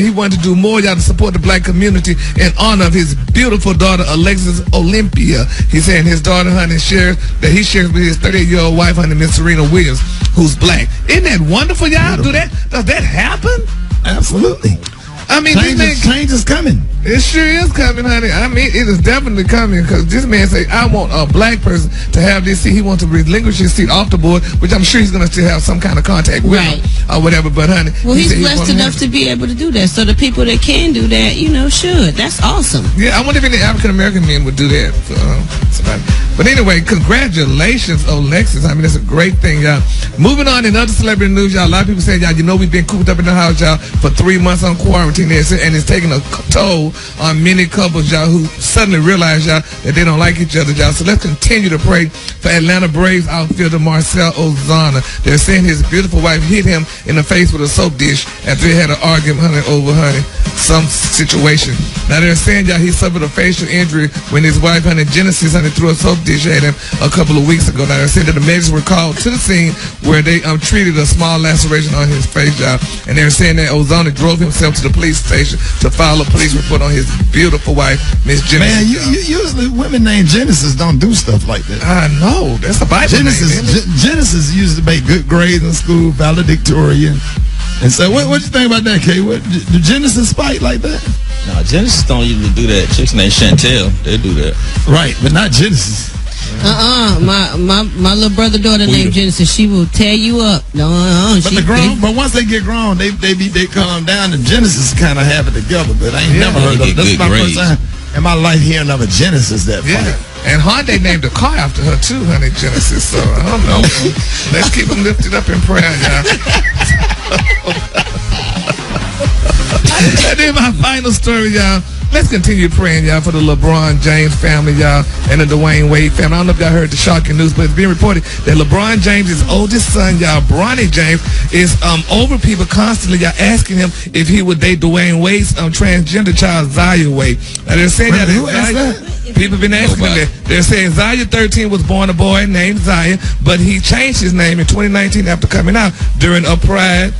wanted to do more, y'all, to support the black community in honor of his beautiful daughter, Alexis Olympia. He's saying his daughter, honey, shares with his 38-year-old wife, honey, Miss Serena Williams, who's black. Isn't that wonderful, y'all? Does that happen? Absolutely. I mean, change is coming. It sure is coming, honey. I mean, it is definitely coming because this man say, I want a black person to have this seat. He wants to relinquish his seat off the board, which I'm sure he's going to still have some kind of contact with him or whatever. But, honey, well, he's blessed enough to be able to do that. So the people that can do that, should. That's awesome. Yeah, I wonder if any African-American men would do that. But anyway, congratulations, Alexis. I mean, that's a great thing, y'all. Moving on in other celebrity news, y'all. A lot of people saying, y'all, we've been cooped up in the house, y'all, for 3 months on quarantine, and it's taking a toll on many couples, y'all, who suddenly realize, y'all, that they don't like each other, y'all. So let's continue to pray for Atlanta Braves outfielder Marcell Ozuna. They're saying his beautiful wife hit him in the face with a soap dish after they had an argument, over some situation. Now they're saying, y'all, he suffered a facial injury when his wife, Genesis, threw a soap dish at him a couple of weeks ago. Now they're saying that the medics were called to the scene where they treated a small laceration on his face, y'all. And they're saying that Ozuna drove himself to the police station to file a police report on his beautiful wife, Miss Genesis. Man, usually women named Genesis don't do stuff like that. I know. That's a Bible Genesis name, used to make good grades in school, valedictorian. And so, what you think about that, Kay? What, do Genesis fight like that? No, Genesis don't usually do that. Chicks named Chantel, they do that. Right, but not Genesis. My little brother daughter named Genesis. She will tear you up. But once they get grown, they calm down. And Genesis kind of have it together. But I ain't never heard of it. This is my first time in my life hearing of a Genesis that fight. And Hyundai named a car after her too, honey, Genesis. So I don't know. Let's keep them lifted up in prayer, y'all. And then my final story, y'all. Let's continue praying, y'all, for the LeBron James family, y'all, and the Dwayne Wade family. I don't know if y'all heard the shocking news, but it's being reported that LeBron James' oldest son, y'all, Bronny James, is over people constantly, y'all, asking him if he would date Dwayne Wade's transgender child, Zaya Wade. Now, they're saying people have been asking him that. They're saying Zaya 13 was born a boy named Zaya, but he changed his name in 2019 after coming out during a Pride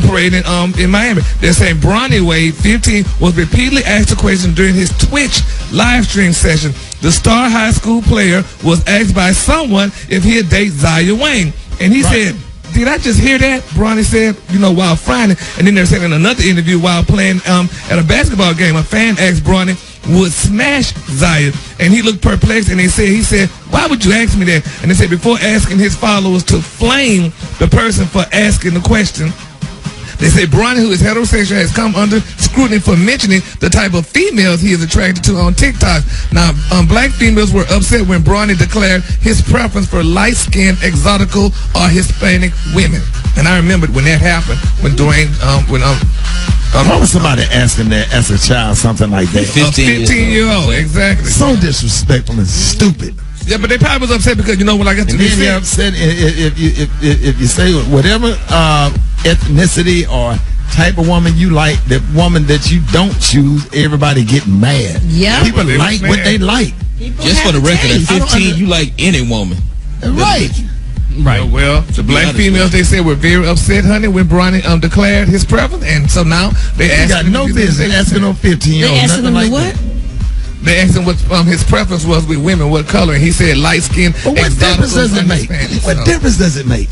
parade in Miami. They're saying Bronny Wade, 15, was repeatedly asked a question during his Twitch live stream session. The star high school player was asked by someone if he'd date Zaya Wade, and he said, "Did I just hear that?" Bronny said, while frowning. And then they're saying in another interview while playing at a basketball game, a fan asked Bronny would smash Zaya, and he looked perplexed, and he said, "Why would you ask me that?" And they said before asking his followers to flame the person for asking the question, they say Bronny, who is heterosexual, has come under scrutiny for mentioning the type of females he is attracted to on TikTok. Now, black females were upset when Bronny declared his preference for light-skinned, exotical, or Hispanic women. And I remembered when that happened, when Dwayne, why would somebody ask him that as a child, something like that? 15-year-old, exactly. So disrespectful and stupid. Yeah, but they probably was upset because when I got to this, you're upset if you say whatever ethnicity or type of woman you like, the woman that you don't choose, everybody get mad. Yeah, people like what they like. Just for the record, at 15, you like any woman. Right. Right. Well, the black females, they said, were very upset, honey, when Bronny declared his preference, and so now they asked got him no business asking no 15-year-old. They asked him like what? They asked him what his preference was with women, what color, and he said light skin. But what difference does it make? What difference does it make?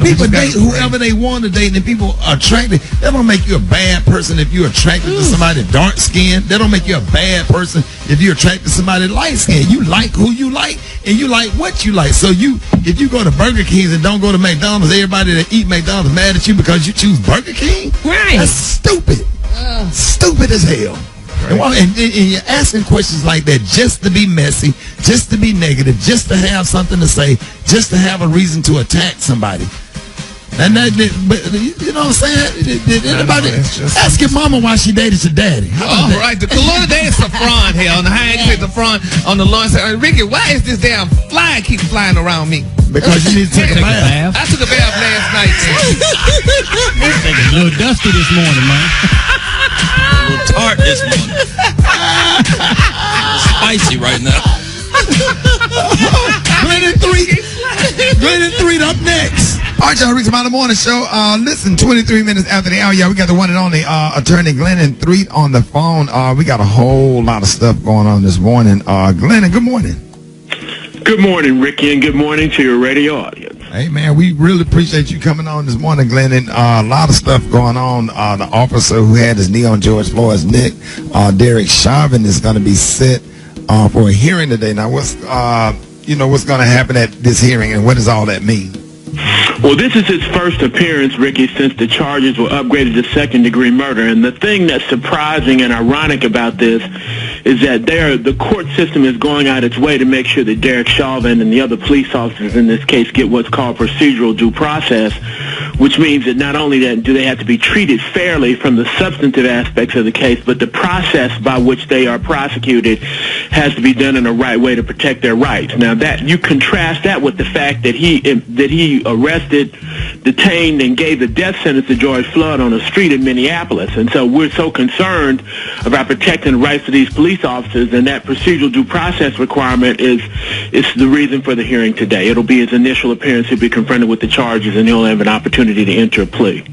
People date whoever they want to date, and people are attracted. That don't make you a bad person if you're attracted to somebody dark skinned. That don't make you a bad person if you're attracted to somebody light skinned. You like who you like, and you like what you like. So if you go to Burger King and don't go to McDonald's, everybody that eat McDonald's is mad at you because you choose Burger King? Right. That's stupid. Stupid as hell. Right. And you're asking questions like that just to be messy, just to be negative, just to have something to say, just to have a reason to attack somebody. And but you know what I'm saying? Did anybody ask your mama why she dated your daddy? All right, the Lord day is saffron here on the high end saffron on the lawn. Said, Ricky, why is this damn fly keep flying around me? Because you need to take a bath. I took a bath last night. It's a little dusty this morning, man. A little tart this morning. Spicy right now. Glenn and 3 up next. All right, y'all, Rickey Smiley Morning Show. Listen, 23 minutes after the hour, y'all, we got the one and only attorney Glenn and 3 on the phone. We got a whole lot of stuff going on this morning. Glenn, good morning. Good morning, Ricky, and good morning to your radio audience. Hey, man, we really appreciate you coming on this morning, Glenn. And a lot of stuff going on. The officer who had his knee on George Floyd's neck, Derek Chauvin, is going to be set for a hearing today. Now, what's going to happen at this hearing, and what does all that mean? Well, this is his first appearance, Ricky, since the charges were upgraded to second-degree murder. And the thing that's surprising and ironic about this is that the court system is going out its way to make sure that Derek Chauvin and the other police officers in this case get what's called procedural due process, which means that not only do they have to be treated fairly from the substantive aspects of the case, but the process by which they are prosecuted has to be done in the right way to protect their rights. Now, that you contrast that with the fact that he arrested, detained, and gave the death sentence to George Floyd on a street in Minneapolis. And so we're so concerned about protecting the rights of these police officers, and that procedural due process requirement is the reason for the hearing today. It'll be his initial appearance. He'll be confronted with the charges, and he'll have an opportunity to enter a plea.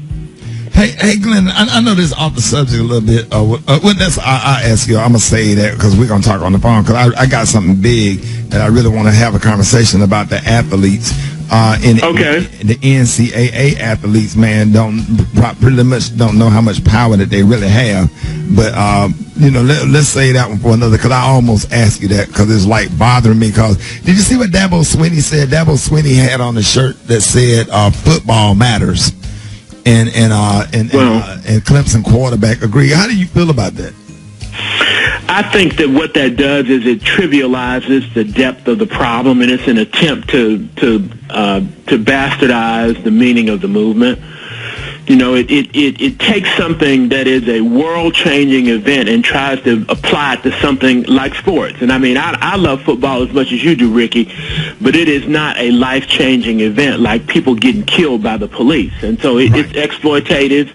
Hey, Glenn, I know this is off the subject a little bit. I ask you, I'm going to say that because we're going to talk on the phone, because I got something big that I really want to have a conversation about the athletes. In the NCAA athletes, man, pretty much don't know how much power that they really have. But let's say that one for another, because I almost asked you that because it's like bothering me. Because did you see what Dabo Swinney said? Dabo Swinney had on a shirt that said "Football Matters," and Clemson quarterback agreed. How do you feel about that? I think that what that does is it trivializes the depth of the problem, and it's an attempt to bastardize the meaning of the movement. It takes something that is a world-changing event and tries to apply it to something like sports. And I mean, I love football as much as you do, Ricky, but it is not a life-changing event like people getting killed by the police. And so it's exploitative.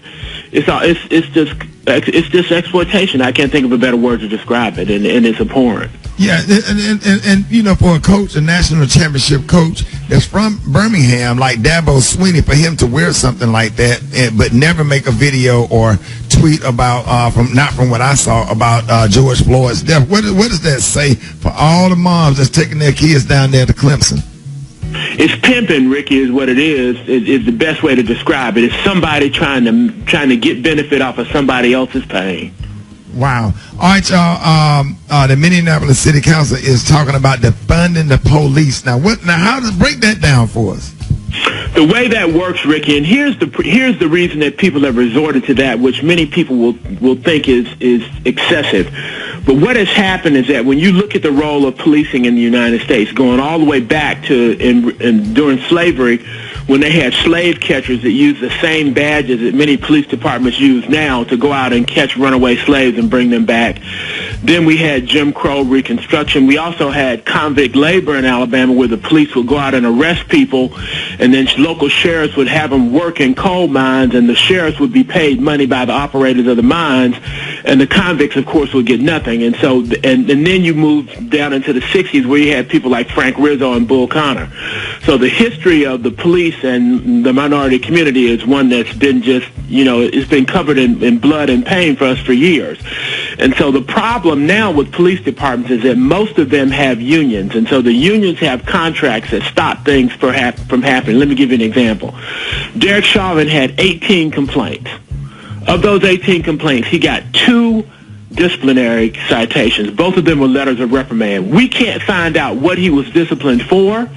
It's just exploitation. I can't think of a better word to describe it, and it's abhorrent. Yeah, and for a coach, a national championship coach that's from Birmingham, like Dabo Swinney, for him to wear something like that, but never make a video or tweet about, from what I saw, about George Floyd's death. What does that say for all the moms that's taking their kids down there to Clemson? It's pimping, Ricky, is what it is. It's the best way to describe it. It's somebody trying to get benefit off of somebody else's pain. Wow. All right, y'all. The Minneapolis City Council is talking about defunding the police. Now, how does break that down for us? The way that works, Ricky, and here's the reason that people have resorted to that, which many people will think is excessive. But what has happened is that when you look at the role of policing in the United States, going all the way back to during slavery, when they had slave catchers that used the same badges that many police departments use now to go out and catch runaway slaves and bring them back. Then we had Jim Crow Reconstruction. We also had convict labor in Alabama, where the police would go out and arrest people, and then local sheriffs would have them work in coal mines, and the sheriffs would be paid money by the operators of the mines, and the convicts, of course, would get nothing. And so, and then you moved down into the 60s, where you had people like Frank Rizzo and Bull Connor. So the history of the police and the minority community is one that's been just, it's been covered in blood and pain for us for years. And so the problem now with police departments is that most of them have unions, and so the unions have contracts that stop things from happening. Let me give you an example. Derek Chauvin had 18 complaints. Of those 18 complaints, he got 2 disciplinary citations. Both of them were letters of reprimand. We can't find out what he was disciplined for.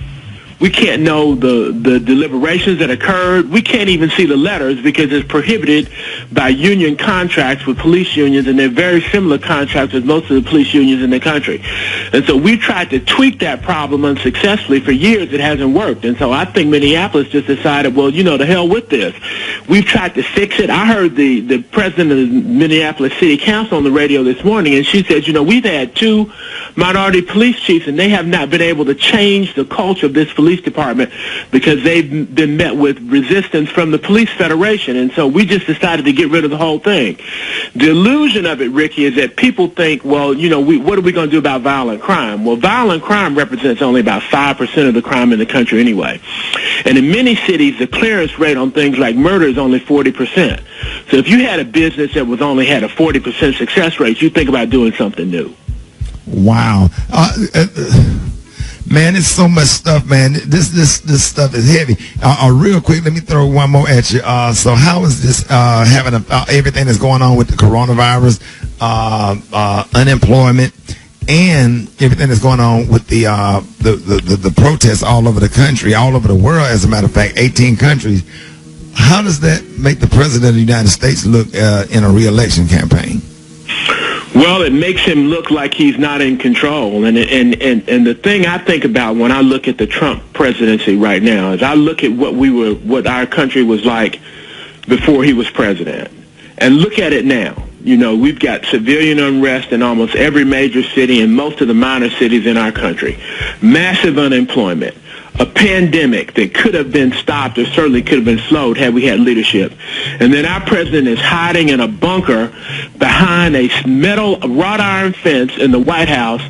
We can't know the deliberations that occurred. We can't even see the letters because it's prohibited by union contracts with police unions, and they're very similar contracts with most of the police unions in the country. And so we've tried to tweak that problem unsuccessfully for years. It hasn't worked. And so I think Minneapolis just decided, well, to hell with this. We've tried to fix it. I heard the president of the Minneapolis City Council on the radio this morning, and she said, we've had 2 minority police chiefs, and they have not been able to change the culture of this police department because they've been met with resistance from the police federation. And so we just decided to get rid of the whole thing. The illusion of it, Ricky, is that people think, well, what are we going to do about violent crime? Well, violent crime represents only about 5% of the crime in the country anyway. And in many cities, the clearance rate on things like murder is only 40%. So if you had a business that only had a 40% success rate, you think about doing something new. Wow. Man, it's so much stuff, man. This stuff is heavy. Real quick, let me throw one more at you. So how is this having everything that's going on with the coronavirus, unemployment, and everything that's going on with the protests all over the country, all over the world, as a matter of fact, 18 countries. How does that make the president of the United States look in a re-election campaign? Well, it makes him look like he's not in control. And the thing I think about when I look at the Trump presidency right now is I look at what our country was like before he was president. And look at it now. We've got civilian unrest in almost every major city and most of the minor cities in our country. Massive unemployment. A pandemic that could have been stopped or certainly could have been slowed had we had leadership. And then our president is hiding in a bunker behind a metal wrought iron fence in the White House,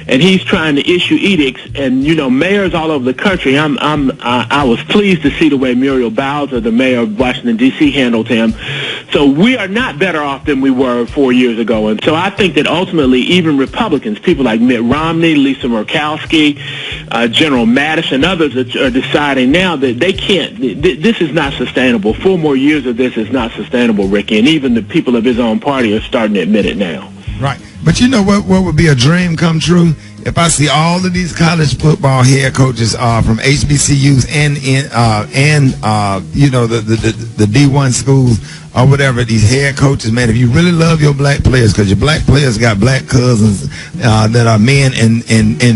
and he's trying to issue edicts. And mayors all over the country. I was pleased to see the way Muriel Bowser, the mayor of Washington D.C., handled him, So we are not better off than we were 4 years ago. And so I think that ultimately even Republicans, people like Mitt Romney, Lisa Murkowski, General Mattis, and others are deciding now that they can't, this is not sustainable. 4 more years of this is not sustainable, Ricky. And even the people of his own party are starting to admit it now. Right. But you know what would be a dream come true? If I see all of these college football head coaches from HBCUs and the D1 schools or whatever, these head coaches, man, if you really love your black players, because your black players got black cousins that are men and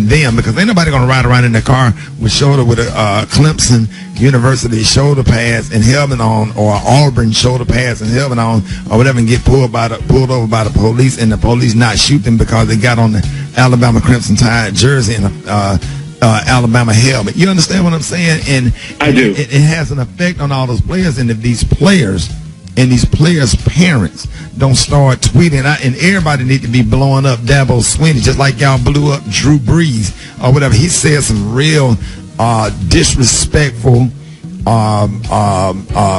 them, because ain't nobody going to ride around in their car with a Clemson University shoulder pads and helmet on, or Auburn shoulder pads and helmet on, or whatever, and get pulled over by the police, and the police not shoot them because they got on the Alabama Crimson Tide jersey and Alabama helmet. You understand what I'm saying? And I do. It has an effect on all those players, and if these players and these players' parents don't start tweeting, and everybody need to be blowing up Dabo Swinney, just like y'all blew up Drew Brees or whatever. He said some real disrespectful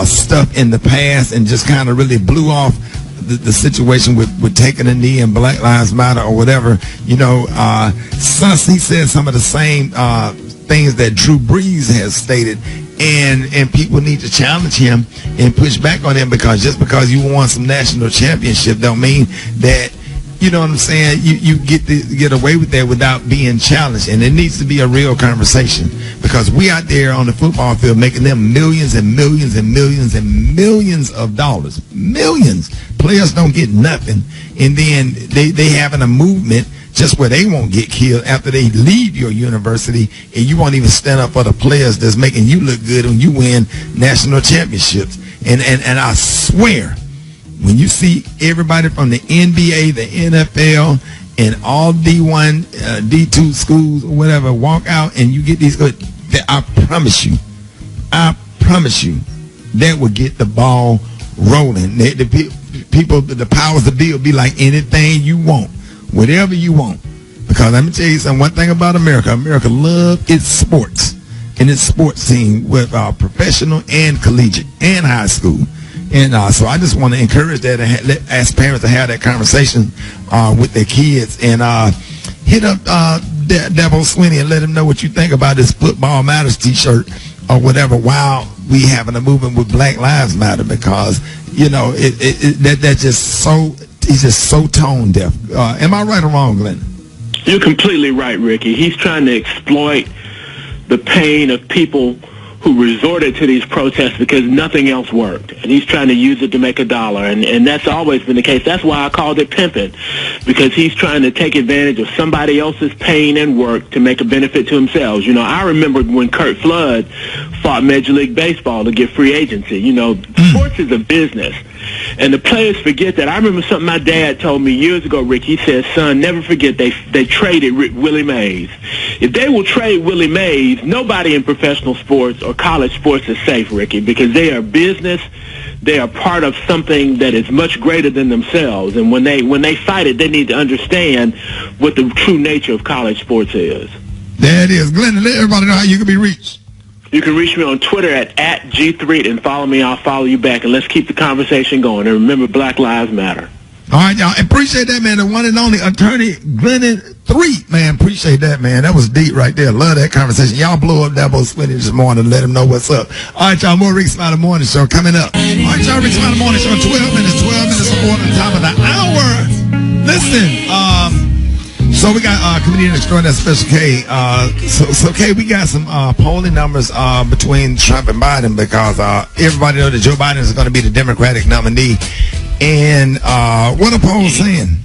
stuff in the past, and just kind of really blew off the situation with taking a knee and Black Lives Matter or whatever. You know, since he said some of the same things that Drew Brees has stated, and people need to challenge him and push back on him, because just because you won some national championship don't mean that, you know what I'm saying, you get away with that without being challenged. And it needs to be a real conversation, because we out there on the football field making them millions and millions and millions and millions of dollars. Millions. Players don't get nothing, and then they having a movement just where they won't get killed after they leave your university, and you won't even stand up for the players that's making you look good when you win national championships. And I swear, when you see everybody from the NBA, the NFL, and all D1, D2 schools or whatever walk out, and you get these good, I promise you, that will get the ball rolling. The people, the powers that be will be like, anything you want, whatever you want. Because let me tell you something, one thing about America loves its sports and its sports team, with professional and collegiate and high school. And so I just want to encourage that and ask parents to have that conversation with their kids, and hit up Dabo Swinney and let him know what you think about this Football Matters t-shirt or whatever, while we having a movement with Black Lives Matter, because, you know, that's just so, he's just so tone deaf. Am I right or wrong, Glenn? You're completely right, Ricky. He's trying to exploit the pain of people who resorted to these protests because nothing else worked. And he's trying to use it to make a dollar. And that's always been the case. That's why I called it pimping, because he's trying to take advantage of somebody else's pain and work to make a benefit to himself. You know, I remember when Curt Flood fought Major League Baseball to get free agency. You know, sports is a business. And the players forget that. I remember something my dad told me years ago, Rick. He said, son, never forget they traded Willie Mays. If they will trade Willie Mays, nobody in professional sports or college sports is safe, Ricky, because they are business. They are part of something that is much greater than themselves. And when they fight it, they need to understand what the true nature of college sports is. There it is. Glenn, let everybody know how you can be reached. You can reach me on Twitter at G3 and follow me. I'll follow you back, and let's keep the conversation going. And remember, Black Lives Matter. All right, y'all. Appreciate that, man. The one and only attorney, Glenn 3. Man, appreciate that, man. That was deep right there. Love that conversation. Y'all blow up Dabo Swinney this morning and let him know what's up. All right, y'all. More Rickey Smiley Morning Show coming up. All right, y'all. Rickey Smiley Morning Show, 12 minutes before the top of the hour. Listen, so we got comedian extraordinaire Special K. So K, we got some polling numbers between Trump and Biden, because everybody knows that Joe Biden is going to be the Democratic nominee. And what are polls saying?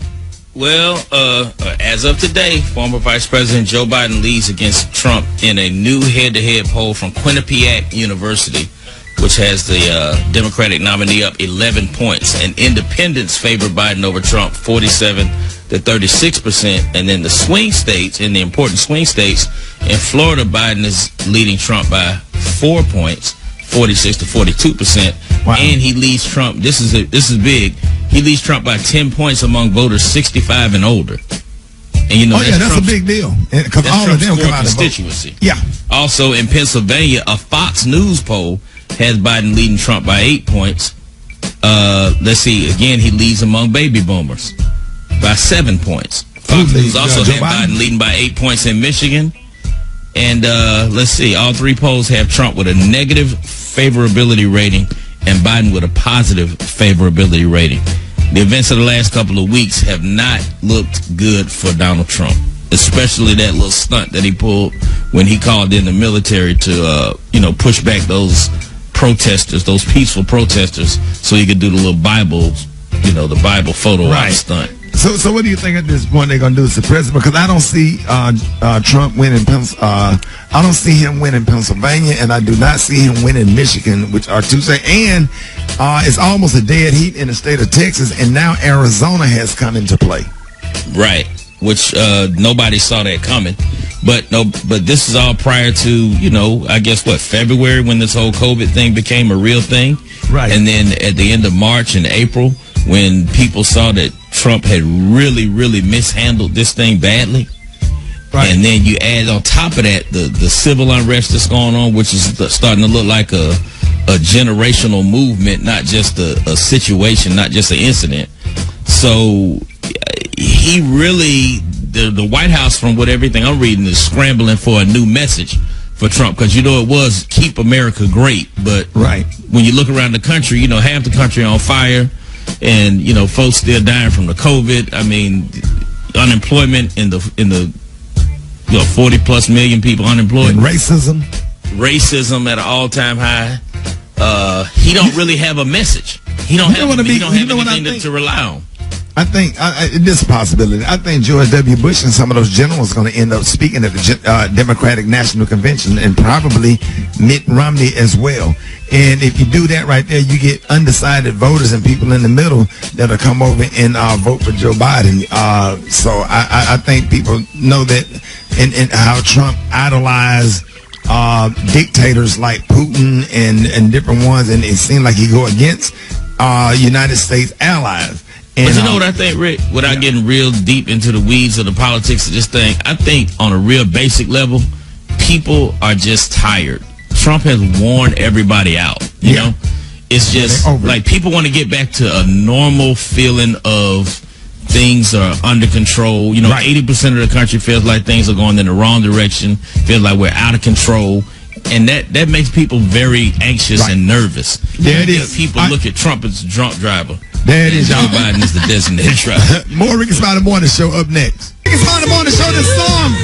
Well, as of today, former Vice President Joe Biden leads against Trump in a new head-to-head poll from Quinnipiac University, which has the Democratic nominee up 11 points. And independents favor Biden over Trump 47 to 36%. And then the swing states, in the important swing states, in Florida, Biden is leading Trump by 4 points, 46 to 42%. Wow. And he leads Trump, this is big, he leads Trump by 10 points among voters 65 and older. And you know, that's a big deal, because all of them come out of constituency. Yeah. Also in Pennsylvania, a Fox News poll has Biden leading Trump by 8 points. Let's see. Again, he leads among baby boomers by 7 points. Fox News also had Biden leading by 8 points in Michigan. And let's see. All three polls have Trump with a negative favorability rating and Biden with a positive favorability rating. The events of the last couple of weeks have not looked good for Donald Trump, especially that little stunt that he pulled when he called in the military to, push back those protesters, those peaceful protesters, so he could do the little Bible, the Bible photo op stunt. So what do you think at this point they're going to do to suppress it? Because I don't see Trump winning. I don't see him winning Pennsylvania, and I do not see him winning Michigan, which are two states. And it's almost a dead heat in the state of Texas, and now Arizona has come into play. Right, which nobody saw that coming. But this is all prior to, I guess February, when this whole COVID thing became a real thing. Right. And then at the end of March and April, when people saw that Trump had really, really mishandled this thing badly. Right. And then you add on top of that the civil unrest that's going on, which is starting to look like a generational movement, not just a situation, not just an incident. So he really, the White House, from everything I'm reading, is scrambling for a new message for Trump, because it was keep America great. But when you look around the country, half the country on fire. And folks still dying from the COVID. I mean, unemployment in the 40 plus million people unemployed. And racism at an all-time high. He don't really have a message. He don't have anything to rely on. I think this is a possibility. I think George W. Bush and some of those generals are going to end up speaking at the Democratic National Convention, and probably Mitt Romney as well. And if you do that right there, you get undecided voters and people in the middle that'll come over and vote for Joe Biden. So I think people know that, and how Trump idolized dictators like Putin and different ones, and it seemed like he go against United States allies. But you know what I think, Rick? Without getting real deep into the weeds of the politics of this thing, I think on a real basic level, people are just tired. Trump has worn everybody out. You know, it's just like people want to get back to a normal feeling of things are under control. 80% of the country feels like things are going in the wrong direction, feels like we're out of control. And that makes people very anxious and nervous. There it is. People look at Trump as a drunk driver. There it is. Joe Biden is the designated driver. More Rickey Smiley Morning Show up next. Rickey Smiley Morning Show, this song.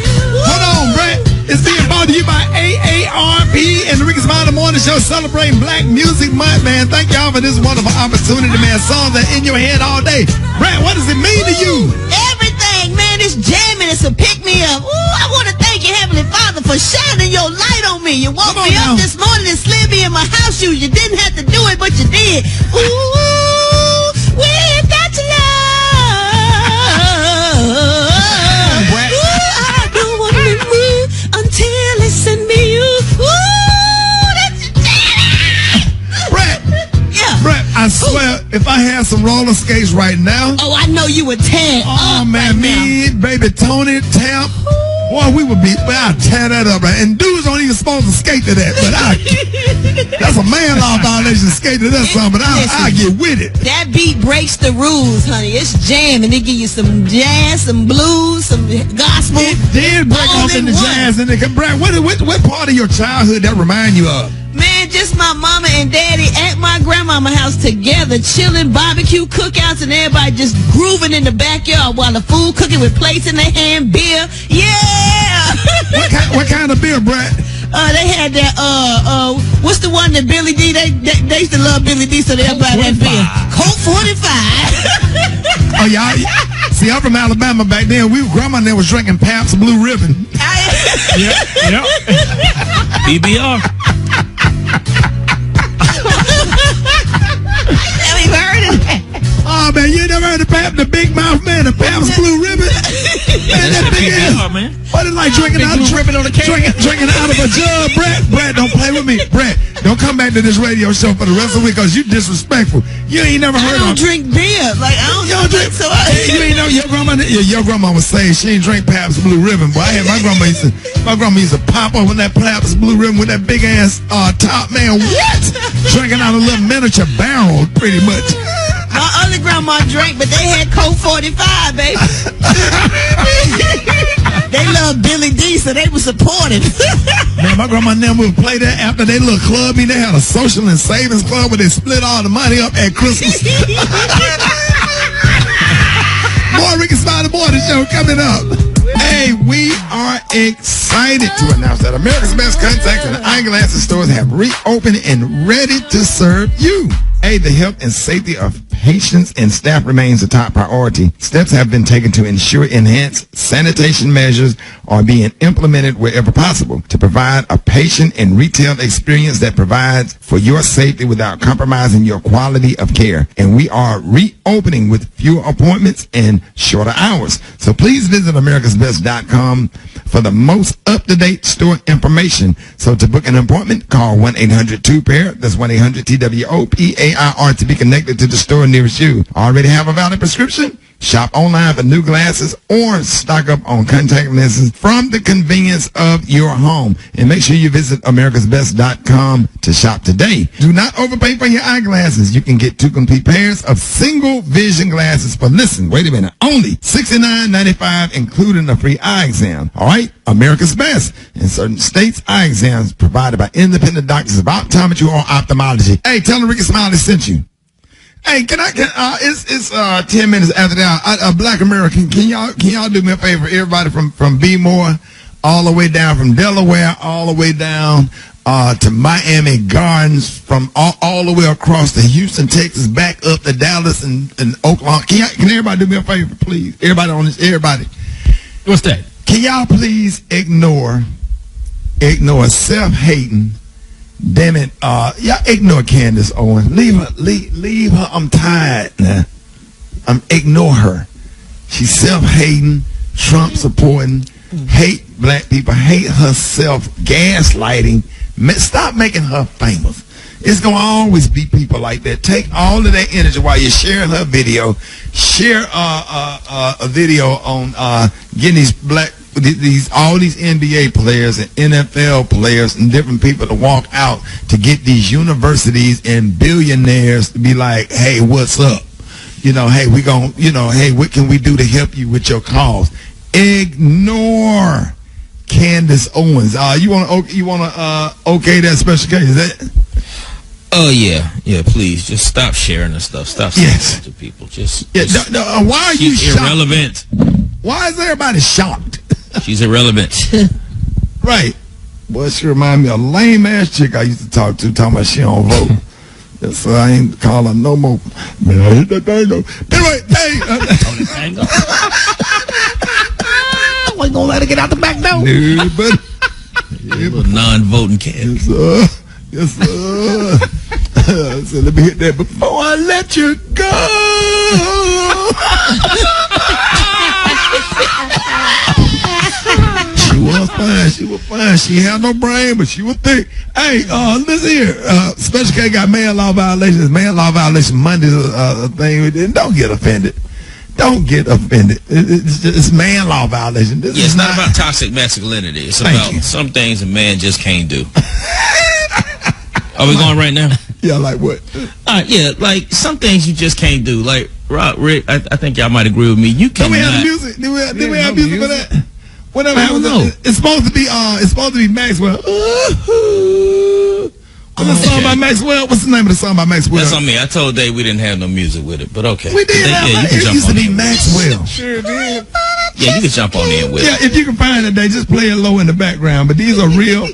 Hold on, Brett. It's being brought to you by AARP and the Rickey Smiley Morning Show, celebrating Black Music Month, man. Thank y'all for this wonderful opportunity, man. Songs that in your head all day. Brett, what does it mean to you? Everything, man. It's jamming. It's a pick-me-up. Ooh, I want to thank you, Heavenly Father, for shining your light on me. You woke me up this morning and slid me in my house shoes. You didn't have to do it, but you did. Ooh, we've got to love. I don't want to move until they send me you. Ooh, that's Brett. Yeah. Brett, I swear, if I had some roller skates right now. Oh, I know you would tear up man, right me, now. baby Tony, Tamp. Boy, we would be, I'd tear that up, right? And dudes don't even supposed to skate to that, but that's a man law violation, skate to that song, but I get with it. That beat breaks the rules, honey. It's jamming. They give you some jazz, some blues, some gospel. It did break off in the jazz, and Brad, what part of your childhood that remind you of? Man, just my mama and daddy at my grandmama's house together, chilling, barbecue cookouts, and everybody just grooving in the backyard while the food cooking with plates in their hand, beer. Yeah! What kind of beer, Brad? They had that, what's the one that Billy D, they used to love Billy D, so they buy that beer. Colt 45. Oh, y'all, see, I'm from Alabama back then. Grandma and them was drinking Pabst Blue Ribbon. Yep. BBR. Have you heard of that? Oh, Oh, man, you never heard of Pap, the big mouth man, the Pabst Blue Ribbon? Man, that big ass. Man. What is like drinking out of drinking out of a jug? Brett, don't play with me. Brett, don't come back to this radio show for the rest of the week because you disrespectful. You ain't never heard I don't drink beer. Like, I don't drink. So you ain't know your grandma was saying she ain't drink Pabst Blue Ribbon. Boy, I had my grandma used to pop over that Pabst Blue Ribbon with that big ass top, man. What? Drinking out of a little miniature barrel, pretty much. My other grandma drank, but they had Coke 45, baby. They loved Billy D, so they were supportive. Man, my grandma never would play that after they little club meeting. They had a social and savings club where they split all the money up at Christmas. More Rickey Smiley Morning Show coming up. Hey, we are excited to announce that America's Best Contacts and Eyeglasses stores have reopened and ready to serve you. Hey, the health and safety of patients and staff remains a top priority. Steps have been taken to ensure enhanced sanitation measures are being implemented wherever possible to provide a patient and retail experience that provides for your safety without compromising your quality of care. And we are reopening with fewer appointments and shorter hours. So please visit americasbest.com for the most up-to-date store information. So to book an appointment, call 1-800-2-PAIR. That's 1-800-TWOPAIR to be connected to the store nearest you. Already have a valid prescription? Shop online for new glasses or stock up on contact lenses from the convenience of your home. And make sure you visit americasbest.com to shop today. Do not overpay for your eyeglasses. You can get 2 complete pairs of single vision glasses for, listen, wait a minute, only $69.95, including a free eye exam. All right? America's Best. In certain states, eye exams provided by independent doctors of optometry or ophthalmology. Hey, tell them Rickey Smiley sent you. Hey, it's 10 minutes after that. Black American, can y'all do me a favor? Everybody from B-More all the way down, from Delaware all the way down to Miami Gardens, from all the way across to Houston, Texas, back up to Dallas and Oklahoma. Can everybody do me a favor, please? Everybody on this, everybody. What's that? Can y'all please ignore self-hating? Damn it, y'all ignore Candace Owens. Leave her. I'm tired now. Ignore her. She's self-hating, Trump supporting, hate black people, hate herself, gaslighting. Stop making her famous. It's gonna always be people like that. Take all of that energy while you're sharing her video. Share a video on getting all these NBA players and NFL players and different people to walk out to get these universities and billionaires to be like, hey, what's up? Hey, hey, what can we do to help you with your cause? Ignore Candace Owens. You want to okay that special case? Is that? Oh yeah, please just stop sharing the stuff. Stop saying that to people. Why are you shocked? Irrelevant. Why is everybody shocked? She's irrelevant. Right. Boy, she remind me of a lame ass chick I used to talk to, talking about she don't vote. So I ain't call her no more. Man, I hit that tango. Anyway, hey. Wasn't gonna let her get out the back door. No, but little non-voting cat. Yes, sir. So let me hit that before I let you go. She was fine. She had no brain, but she was thick. Hey, listen here. Special K got man law violations. Man law violation Monday's thing. Don't get offended. Don't get offended. It's man law violation. It's not about toxic masculinity. It's about some things a man just can't do. Are we going right now? Yeah, like what? Yeah, like some things you just can't do. Like Rick, I think y'all might agree with me. You cannot. Do we have music? Do we have music for that? Whatever happens, it's supposed to be Maxwell. What's the song by Maxwell? What's the name of the song by Maxwell? That's on me. I told Dave we didn't have no music with it, but okay. We did. It used to be Maxwell. Sure did. Yeah, you can jump on in with it. Yeah, if you can find it, they just play it low in the background. But these are real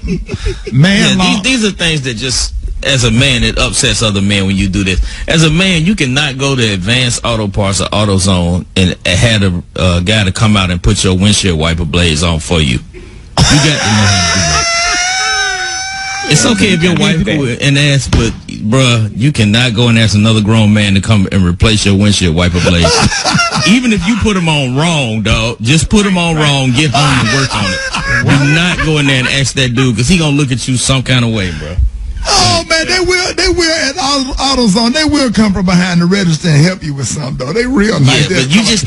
man law. These are things that just, as a man, it upsets other men when you do this. As a man, you cannot go to Advanced Auto Parts or AutoZone and have a guy to come out and put your windshield wiper blades on for you. You got to know how to do that. It's okay if your wife go and ask, but bruh, you cannot go and ask another grown man to come and replace your windshield wiper blades. Even if you put them on wrong, dog, just put them on wrong, get home and work on it. Do not go in there and ask that dude, because he gonna look at you some kind of way, bro. Oh man, they will at AutoZone. They will come from behind the register and help you with something, though. They real nice. Yeah, but you just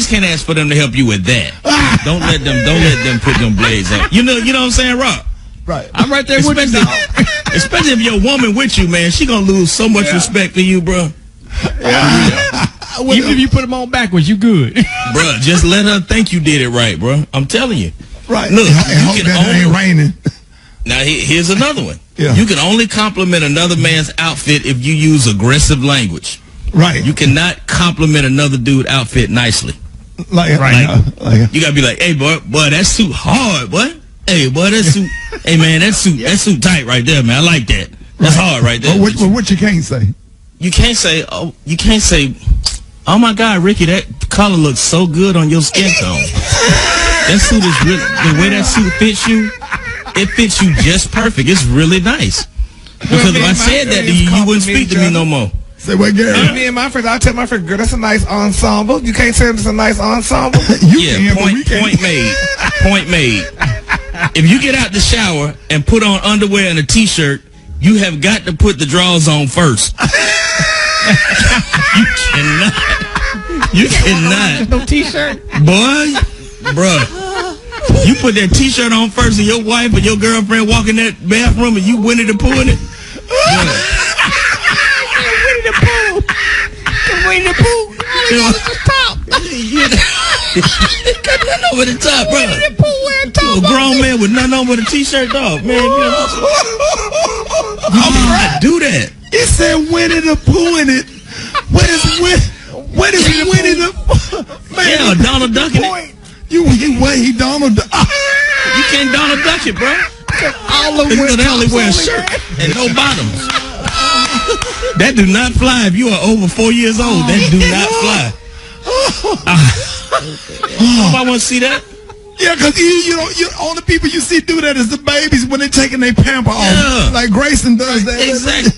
can't ask for them to help you with that. Don't let them put them blades up. You know what I'm saying, Rob? Right. I'm right there with you. Especially if your woman with you, man, she gonna lose so much respect for you, bro. Even if you put them on backwards, you good. Bro, just let her think you did it right, bro. I'm telling you. Right. Look, and hope you can that it ain't raining. Now, here's another one. Yeah. You can only compliment another man's outfit if you use aggressive language. Right. You cannot compliment another dude's outfit nicely. Like you gotta be like, hey, boy, that suit hard, boy. Hey, boy, that suit. Hey, man, that suit tight right there, man. I like that. That's hard right there. What you can't say? You can't say, oh my God, Ricky, that color looks so good on your skin tone. That suit is really, the way that suit fits you, it fits you just perfect. It's really nice. Because if I said that to you, you wouldn't speak to me no more. Say what, Gary? Me and my friends, I tell my friend, girl, that's a nice ensemble. You can't say it's a nice ensemble. Point made. Point made. If you get out the shower and put on underwear and a t-shirt, you have got to put the drawers on first. You cannot. No t-shirt. Boy, bruh. You put that t-shirt on first and your wife or your girlfriend walk in that bathroom and you Winnie the Pooh in it. Winnie the Pooh. Got nothing over the top, bro. Winnie the Pooh wearing top. A grown man with nothing on but a t-shirt, dog. Man, you cannot do that. He said Winnie the Pooh in it. What is Winnie the Pooh? Yeah, Donald Duck in it. He Donald Duck. You can't Donald Duck it, bro. They only wear a shirt and no bottoms. That do not fly if you are over 4 years old. That do not fly. I want to see that. Yeah, because you only people you see do that is the babies when they're taking their pamper off. Like Grayson does that. Exactly.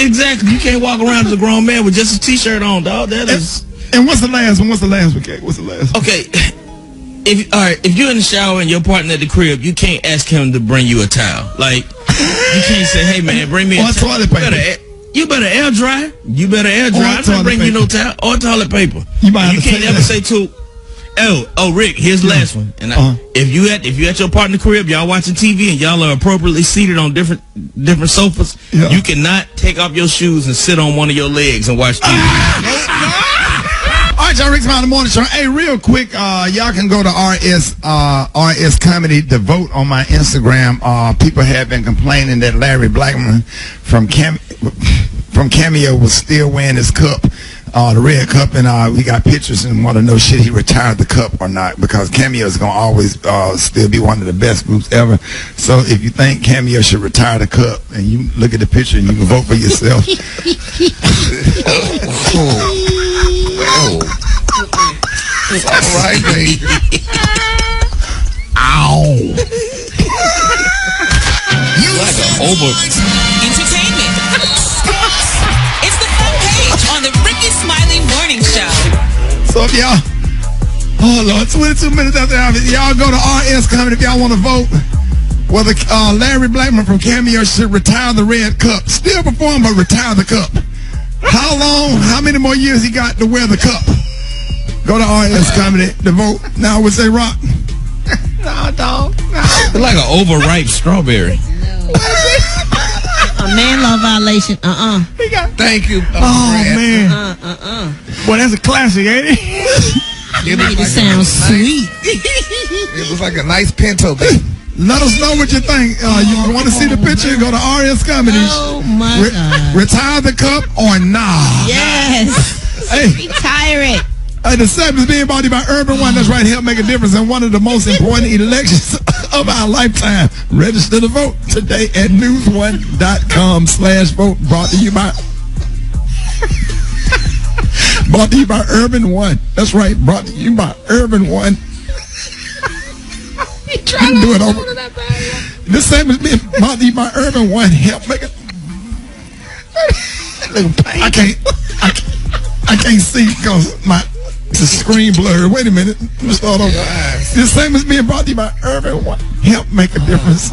Exactly. You can't walk around as a grown man with just a t-shirt on, dog. That is. And what's the last one? Kate? What's the last one? Okay. If you're in the shower and your partner at the crib, you can't ask him to bring you a towel. Like, you can't say, hey, man, bring me a towel. Toilet paper. You better air dry. I'm not bring you no towel or toilet paper. You can't ever say to, Rick, here's the last one. And if you at your partner's crib, y'all watching TV and y'all are appropriately seated on different sofas, you cannot take off your shoes and sit on one of your legs and watch TV. All right, y'all, Rickey Smiley Morning Show. Hey, real quick, y'all can go to RS Comedy to vote on my Instagram. People have been complaining that Larry Blackman from Cameo was still wearing his cup, the red cup, and we got pictures and want to know should he retire the cup or not, because Cameo is going to always still be one of the best groups ever. So if you think Cameo should retire the cup, and you look at the picture and you can vote for yourself. It's all right, baby. Ow. Entertainment. It's the front page on the Rickey Smiley Morning Show. So if y'all, 22 minutes after y'all go to RS Comedy if y'all want to vote whether Larry Blackman from Cameo should retire the red cup. Still perform, but retire the cup. How many more years he got to wear the cup? Go to RS Comedy to vote. Now, would say Rock? No, dog. No. It's like an overripe strawberry. A man law violation. Thank you. Man. Boy, that's a classic, ain't it? It sounds sweet. It was like a nice pinto, baby. Let us know what you think. You want to see the picture? Go to RS Comedy. Oh my God. Retire the cup or nah? Yes. Hey. Retire it. The segment is being brought to you by Urban One. That's right, help make a difference in one of the most important elections of our lifetime. Register to vote today at newsone.com/vote. Brought to you by Urban One. That's right, brought to you by Urban One. You do it over. The same as being bothered by urban one help make it. I can't see because the screen blurred. Wait a minute. Let's start over. The same as being brought to you by urban one help make a difference.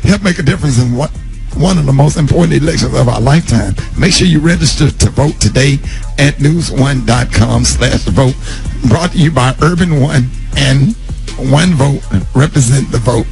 Help make a difference in one of the most important elections of our lifetime. Make sure you register to vote today at newsone.com/vote. Brought to you by Urban One and One Vote. Represent the vote.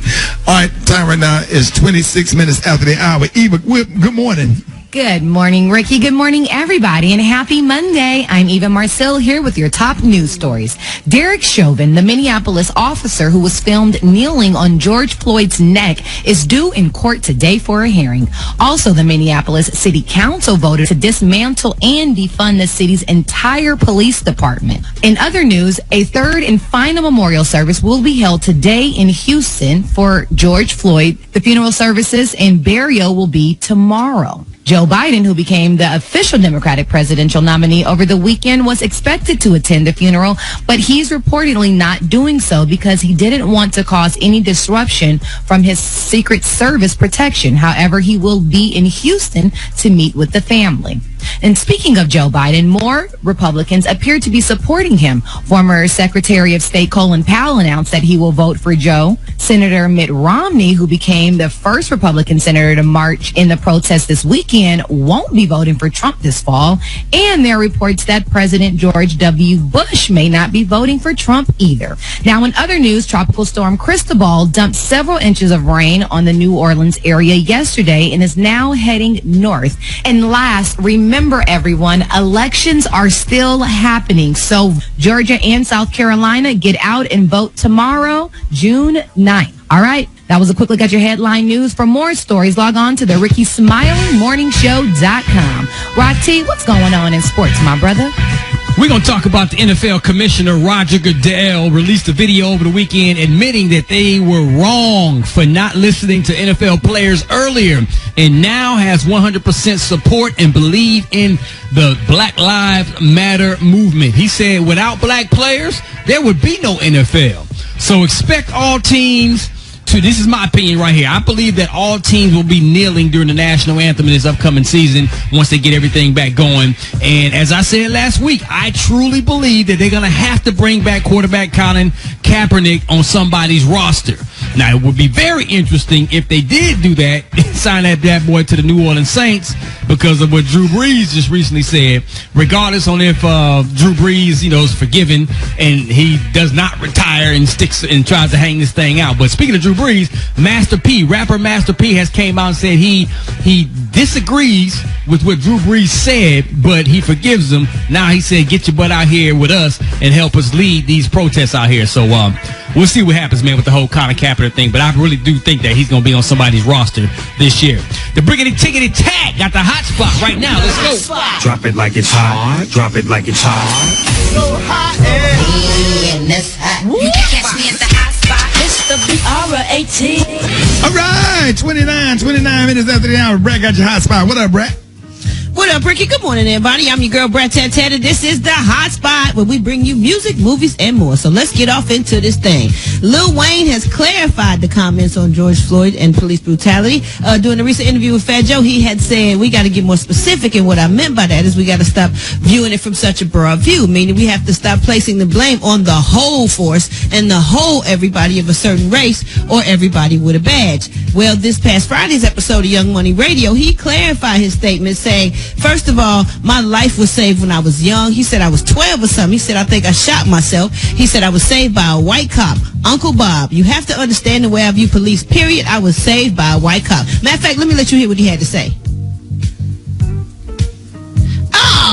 All right, time right now is 26 minutes after the hour. Eva, good morning. Good morning, Ricky. Good morning, everybody, and happy Monday. I'm Eva Marcel here with your top news stories. Derek Chauvin, the Minneapolis officer who was filmed kneeling on George Floyd's neck, is due in court today for a hearing. Also, the Minneapolis City Council voted to dismantle and defund the city's entire police department. In other news, a third and final memorial service will be held today in Houston for George Floyd. The funeral services and burial will be tomorrow. Joe Biden, who became the official Democratic presidential nominee over the weekend, was expected to attend the funeral, but he's reportedly not doing so because he didn't want to cause any disruption from his Secret Service protection. However, he will be in Houston to meet with the family. And speaking of Joe Biden, more Republicans appear to be supporting him. Former Secretary of State Colin Powell announced that he will vote for Joe. Senator Mitt Romney, who became the first Republican senator to march in the protest this weekend, won't be voting for Trump this fall. And there are reports that President George W. Bush may not be voting for Trump either. Now, in other news, Tropical Storm Cristobal dumped several inches of rain on the New Orleans area yesterday and is now heading north. And last, remember everyone, elections are still happening. So Georgia and South Carolina, get out and vote tomorrow, June 9th. All right, that was a quick look at your headline news. For more stories, log on to the Rickey Smiley morningshow.com. Rati, what's going on in sports, my brother? We're going to talk about the NFL Commissioner Roger Goodell released a video over the weekend admitting that they were wrong for not listening to NFL players earlier and now has 100% support and believe in the Black Lives Matter movement. He said without black players, there would be no NFL. So expect all teams to, this is my opinion right here, I believe that all teams will be kneeling during the national anthem in this upcoming season once they get everything back going. And as I said last week, I truly believe that they're going to have to bring back quarterback Colin Kaepernick on somebody's roster. Now, it would be very interesting if they did do that, sign that bad boy to the New Orleans Saints, because of what Drew Brees just recently said, regardless on if Drew Brees, is forgiven and he does not retire and sticks and tries to hang this thing out. But speaking of Drew Brees, rapper Master P has came out and said he disagrees with what Drew Brees said, but he forgives him. Now he said, get your butt out here with us and help us lead these protests out here. So we'll see what happens, man, with the whole Colin Kaepernick thing. But I really do think that he's going to be on somebody's roster this year. The Briggity Tiggity Tag got the hot spot right now. Let's go. Drop it like it's hot. Drop it like it's hot. So hot and that's hot. You can catch me at the hot spot. It's the BR18. All right, 29 minutes after the hour. Brad got your hot spot. What up, Brad? What up, Ricky? Good morning, everybody. I'm your girl, Brad Tat, and this is the Hot Spot, where we bring you music, movies, and more. So let's get off into this thing. Lil Wayne has clarified the comments on George Floyd and police brutality. During a recent interview with Fat Joe, he had said, we got to get more specific, and what I meant by that is we got to stop viewing it from such a broad view, meaning we have to stop placing the blame on the whole force and the whole everybody of a certain race or everybody with a badge. Well, this past Friday's episode of Young Money Radio, he clarified his statement saying, first of all, my life was saved when I was young. He said I was 12 or something. He said, I think I shot myself. He said I was saved by a white cop. Uncle Bob, you have to understand the way I view police, period. I was saved by a white cop. Matter of fact, let me let you hear what he had to say.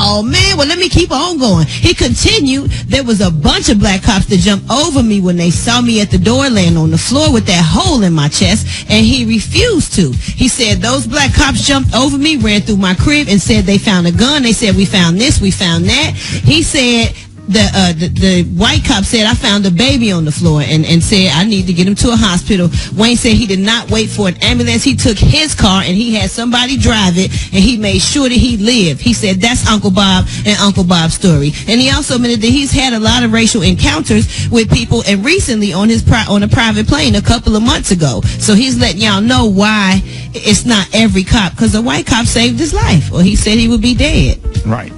Oh, man, well, let me keep on going. He continued, there was a bunch of black cops that jumped over me when they saw me at the door laying on the floor with that hole in my chest, and he refused to. He said, those black cops jumped over me, ran through my crib, and said they found a gun. They said, we found this, we found that. He said, the white cop said, I found a baby on the floor and said, I need to get him to a hospital. Wayne said he did not wait for an ambulance. He took his car and he had somebody drive it, and he made sure that he lived. He said, that's Uncle Bob and Uncle Bob's story. And he also admitted that he's had a lot of racial encounters with people, and recently on a private plane a couple of months ago. So he's letting y'all know why it's not every cop, because a white cop saved his life, or he said he would be dead. Right.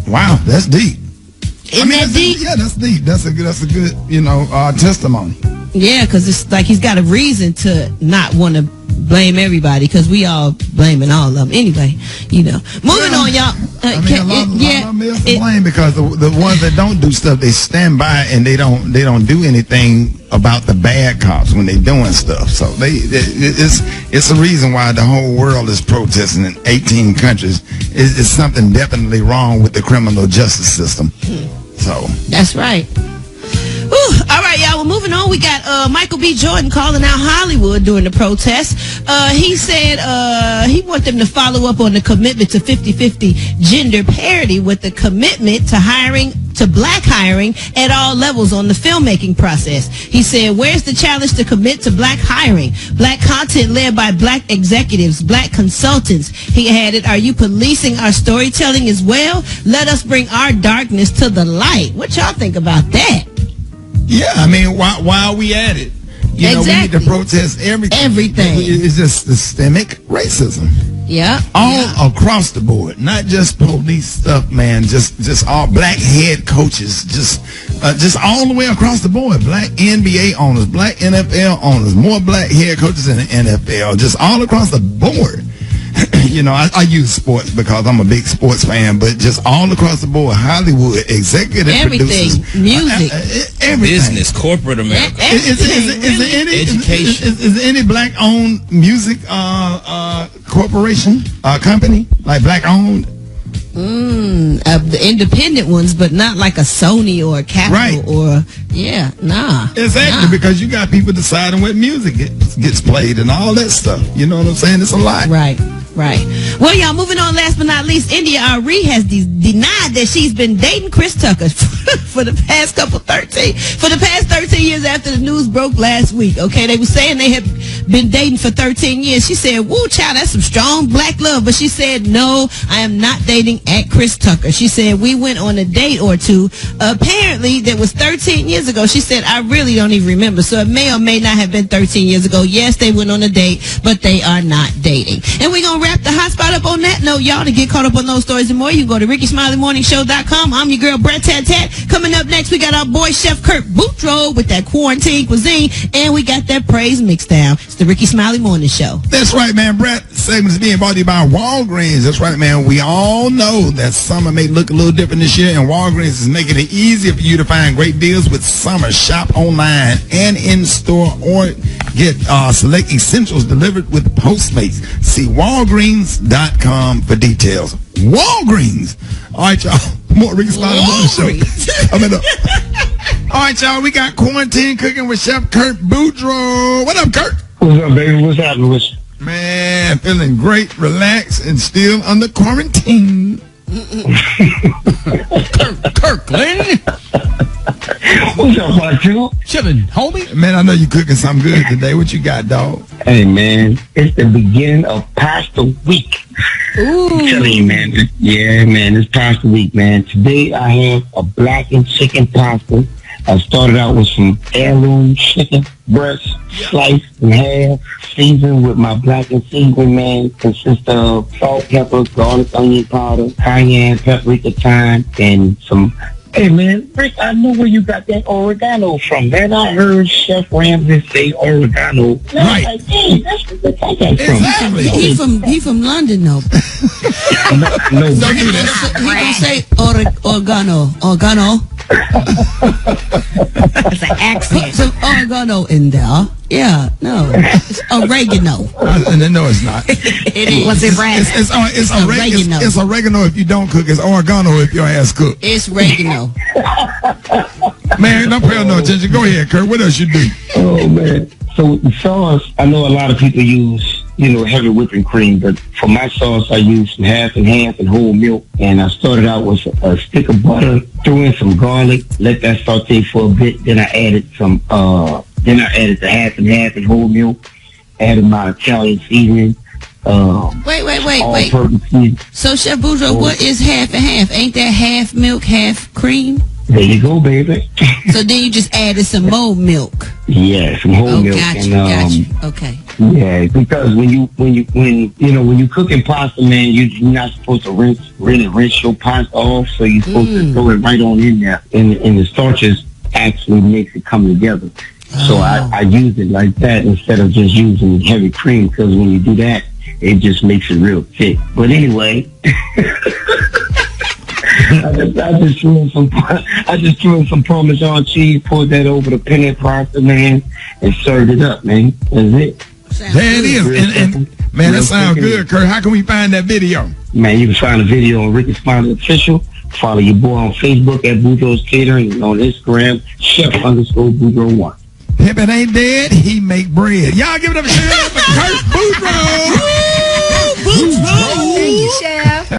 Wow, that's deep. That deep? Yeah, that's deep. That's a good, testimony. Yeah, because it's like he's got a reason to not want to blame everybody, because we all blaming all of them anyway. Moving on, y'all. A lot of them is to blame, because the ones that don't do stuff, they stand by and they don't do anything about the bad cops when they doing stuff. So it's a reason why the whole world is protesting in 18 countries. It's something definitely wrong with the criminal justice system. So that's right. All right, y'all. Well, moving on, we got Michael B. Jordan calling out Hollywood during the protest. He said he wants them to follow up on the commitment to 50-50 gender parity with the commitment to black hiring at all levels on the filmmaking process. He said, where's the challenge to commit to black hiring? Black content led by black executives, black consultants. He added, are you policing our storytelling as well? Let us bring our darkness to the light. What y'all think about that? Yeah, I mean, why are we at it? We need to protest everything. It's just systemic racism. Yeah. All across the board, not just police stuff, man. Just all black head coaches, just all the way across the board. Black NBA owners, black NFL owners, more black head coaches in the NFL, just all across the board. I use sports because I'm a big sports fan, but just all across the board, Hollywood, executive producers, music, everything. Business, corporate America. Is there any education? Is there any black-owned music corporation, company, like black-owned? The independent ones, but not like a Sony or a Capitol or Exactly, because you got people deciding what music gets played and all that stuff. You know what I'm saying? It's a lot. Right. Well, y'all, moving on, last but not least, India Arie has denied that she's been dating Chris Tucker for the past 13 years after the news broke last week. Okay, they were saying they had been dating for 13 years. She said, woo, child, that's some strong black love. But she said, no, I am not dating at Chris Tucker. She said, we went on a date or two. Apparently, that was 13 years ago. She said, I really don't even remember. So it may or may not have been 13 years ago. Yes, they went on a date, but they are not dating. And we're going to wrap the hot spot up on that note, y'all. To get caught up on those stories and more, you can go to RickeySmileyMorningShow.com. I'm your girl, Brett Tat Tat. Coming up next, we got our boy, Chef Kurt Boudreaux with that quarantine cuisine, and we got that praise mix down. It's the Rickey Smiley Morning Show. That's right, man. Brett, segment is being brought to you by Walgreens. That's right, man. We all know that summer may look a little different this year, and Walgreens is making it easier for you to find great deals with summer. Shop online and in-store, or get select essentials delivered with Postmates. See Walgreens.com for details. Walgreens. All right, y'all. More Rickey Smiley Morning Show. Coming up. All right, y'all. We got quarantine cooking with Chef Kurt Boudreaux. What up, Kurt? What's up, baby? What's happening with you? Man, feeling great, relaxed, and still under quarantine. Kirkland. What's up, Mark? Chilling, homie. Man, I know you cooking something good today. What you got, dog? Hey, man, it's the beginning of pasta week. Ooh. I'm telling you, man. Yeah, man, it's pasta week, man. Today I have a blackened chicken pasta. I started out with some heirloom chicken breast, sliced in half, seasoned with my blackened seasoning, man. Consists of salt, pepper, garlic, onion powder, cayenne, paprika, thyme, and some... Hey, man, Rick, I know where you got that oregano from, man. I heard Chef Ramsay say oregano. Right. Like, hey, that's where I got that from. He from London, though. No, Don't do that. He gonna say oregano. It's an accent. Some oregano in there. Yeah, no, it's oregano. No, it's not. It is. Was it Brad? It's oregano. It's oregano if you don't cook. It's oregano if your ass cook. It's oregano. Man, don't pay no attention. Go ahead, Kurt. What else you do? Oh, man. So the sauce, I know a lot of people use heavy whipping cream. But for my sauce, I use some half and half and whole milk. And I started out with a stick of butter, threw in some garlic, let that saute for a bit. Then I added the half and whole milk. Added my Italian seasoning. Wait. So, Chef Boudreaux, what is half and half? Ain't that half milk, half cream? There you go, baby. So then you just added some more milk. Yeah, some whole milk. Gotcha. Okay. Yeah, because when you cooking pasta, man, you're not supposed to rinse your pasta off. So you're supposed to throw it right on in there, and the starches actually makes it come together. So I use it like that instead of just using heavy cream, because when you do that, it just makes it real thick. But anyway, I just threw in some Parmesan cheese, poured that over the penne pasta, man, and served it up, man. That's it. There it is. And man, that sounds good, Kurt. How can we find that video? Man, you can find the video on Rickey Smiley Official. Follow your boy on Facebook at Boudreaux's Catering, and on Instagram, Chef_Boudreaux1. Pippin ain't dead, he make bread. Y'all give it up a shout out for Kurt Boudreaux. Thank you, Chef.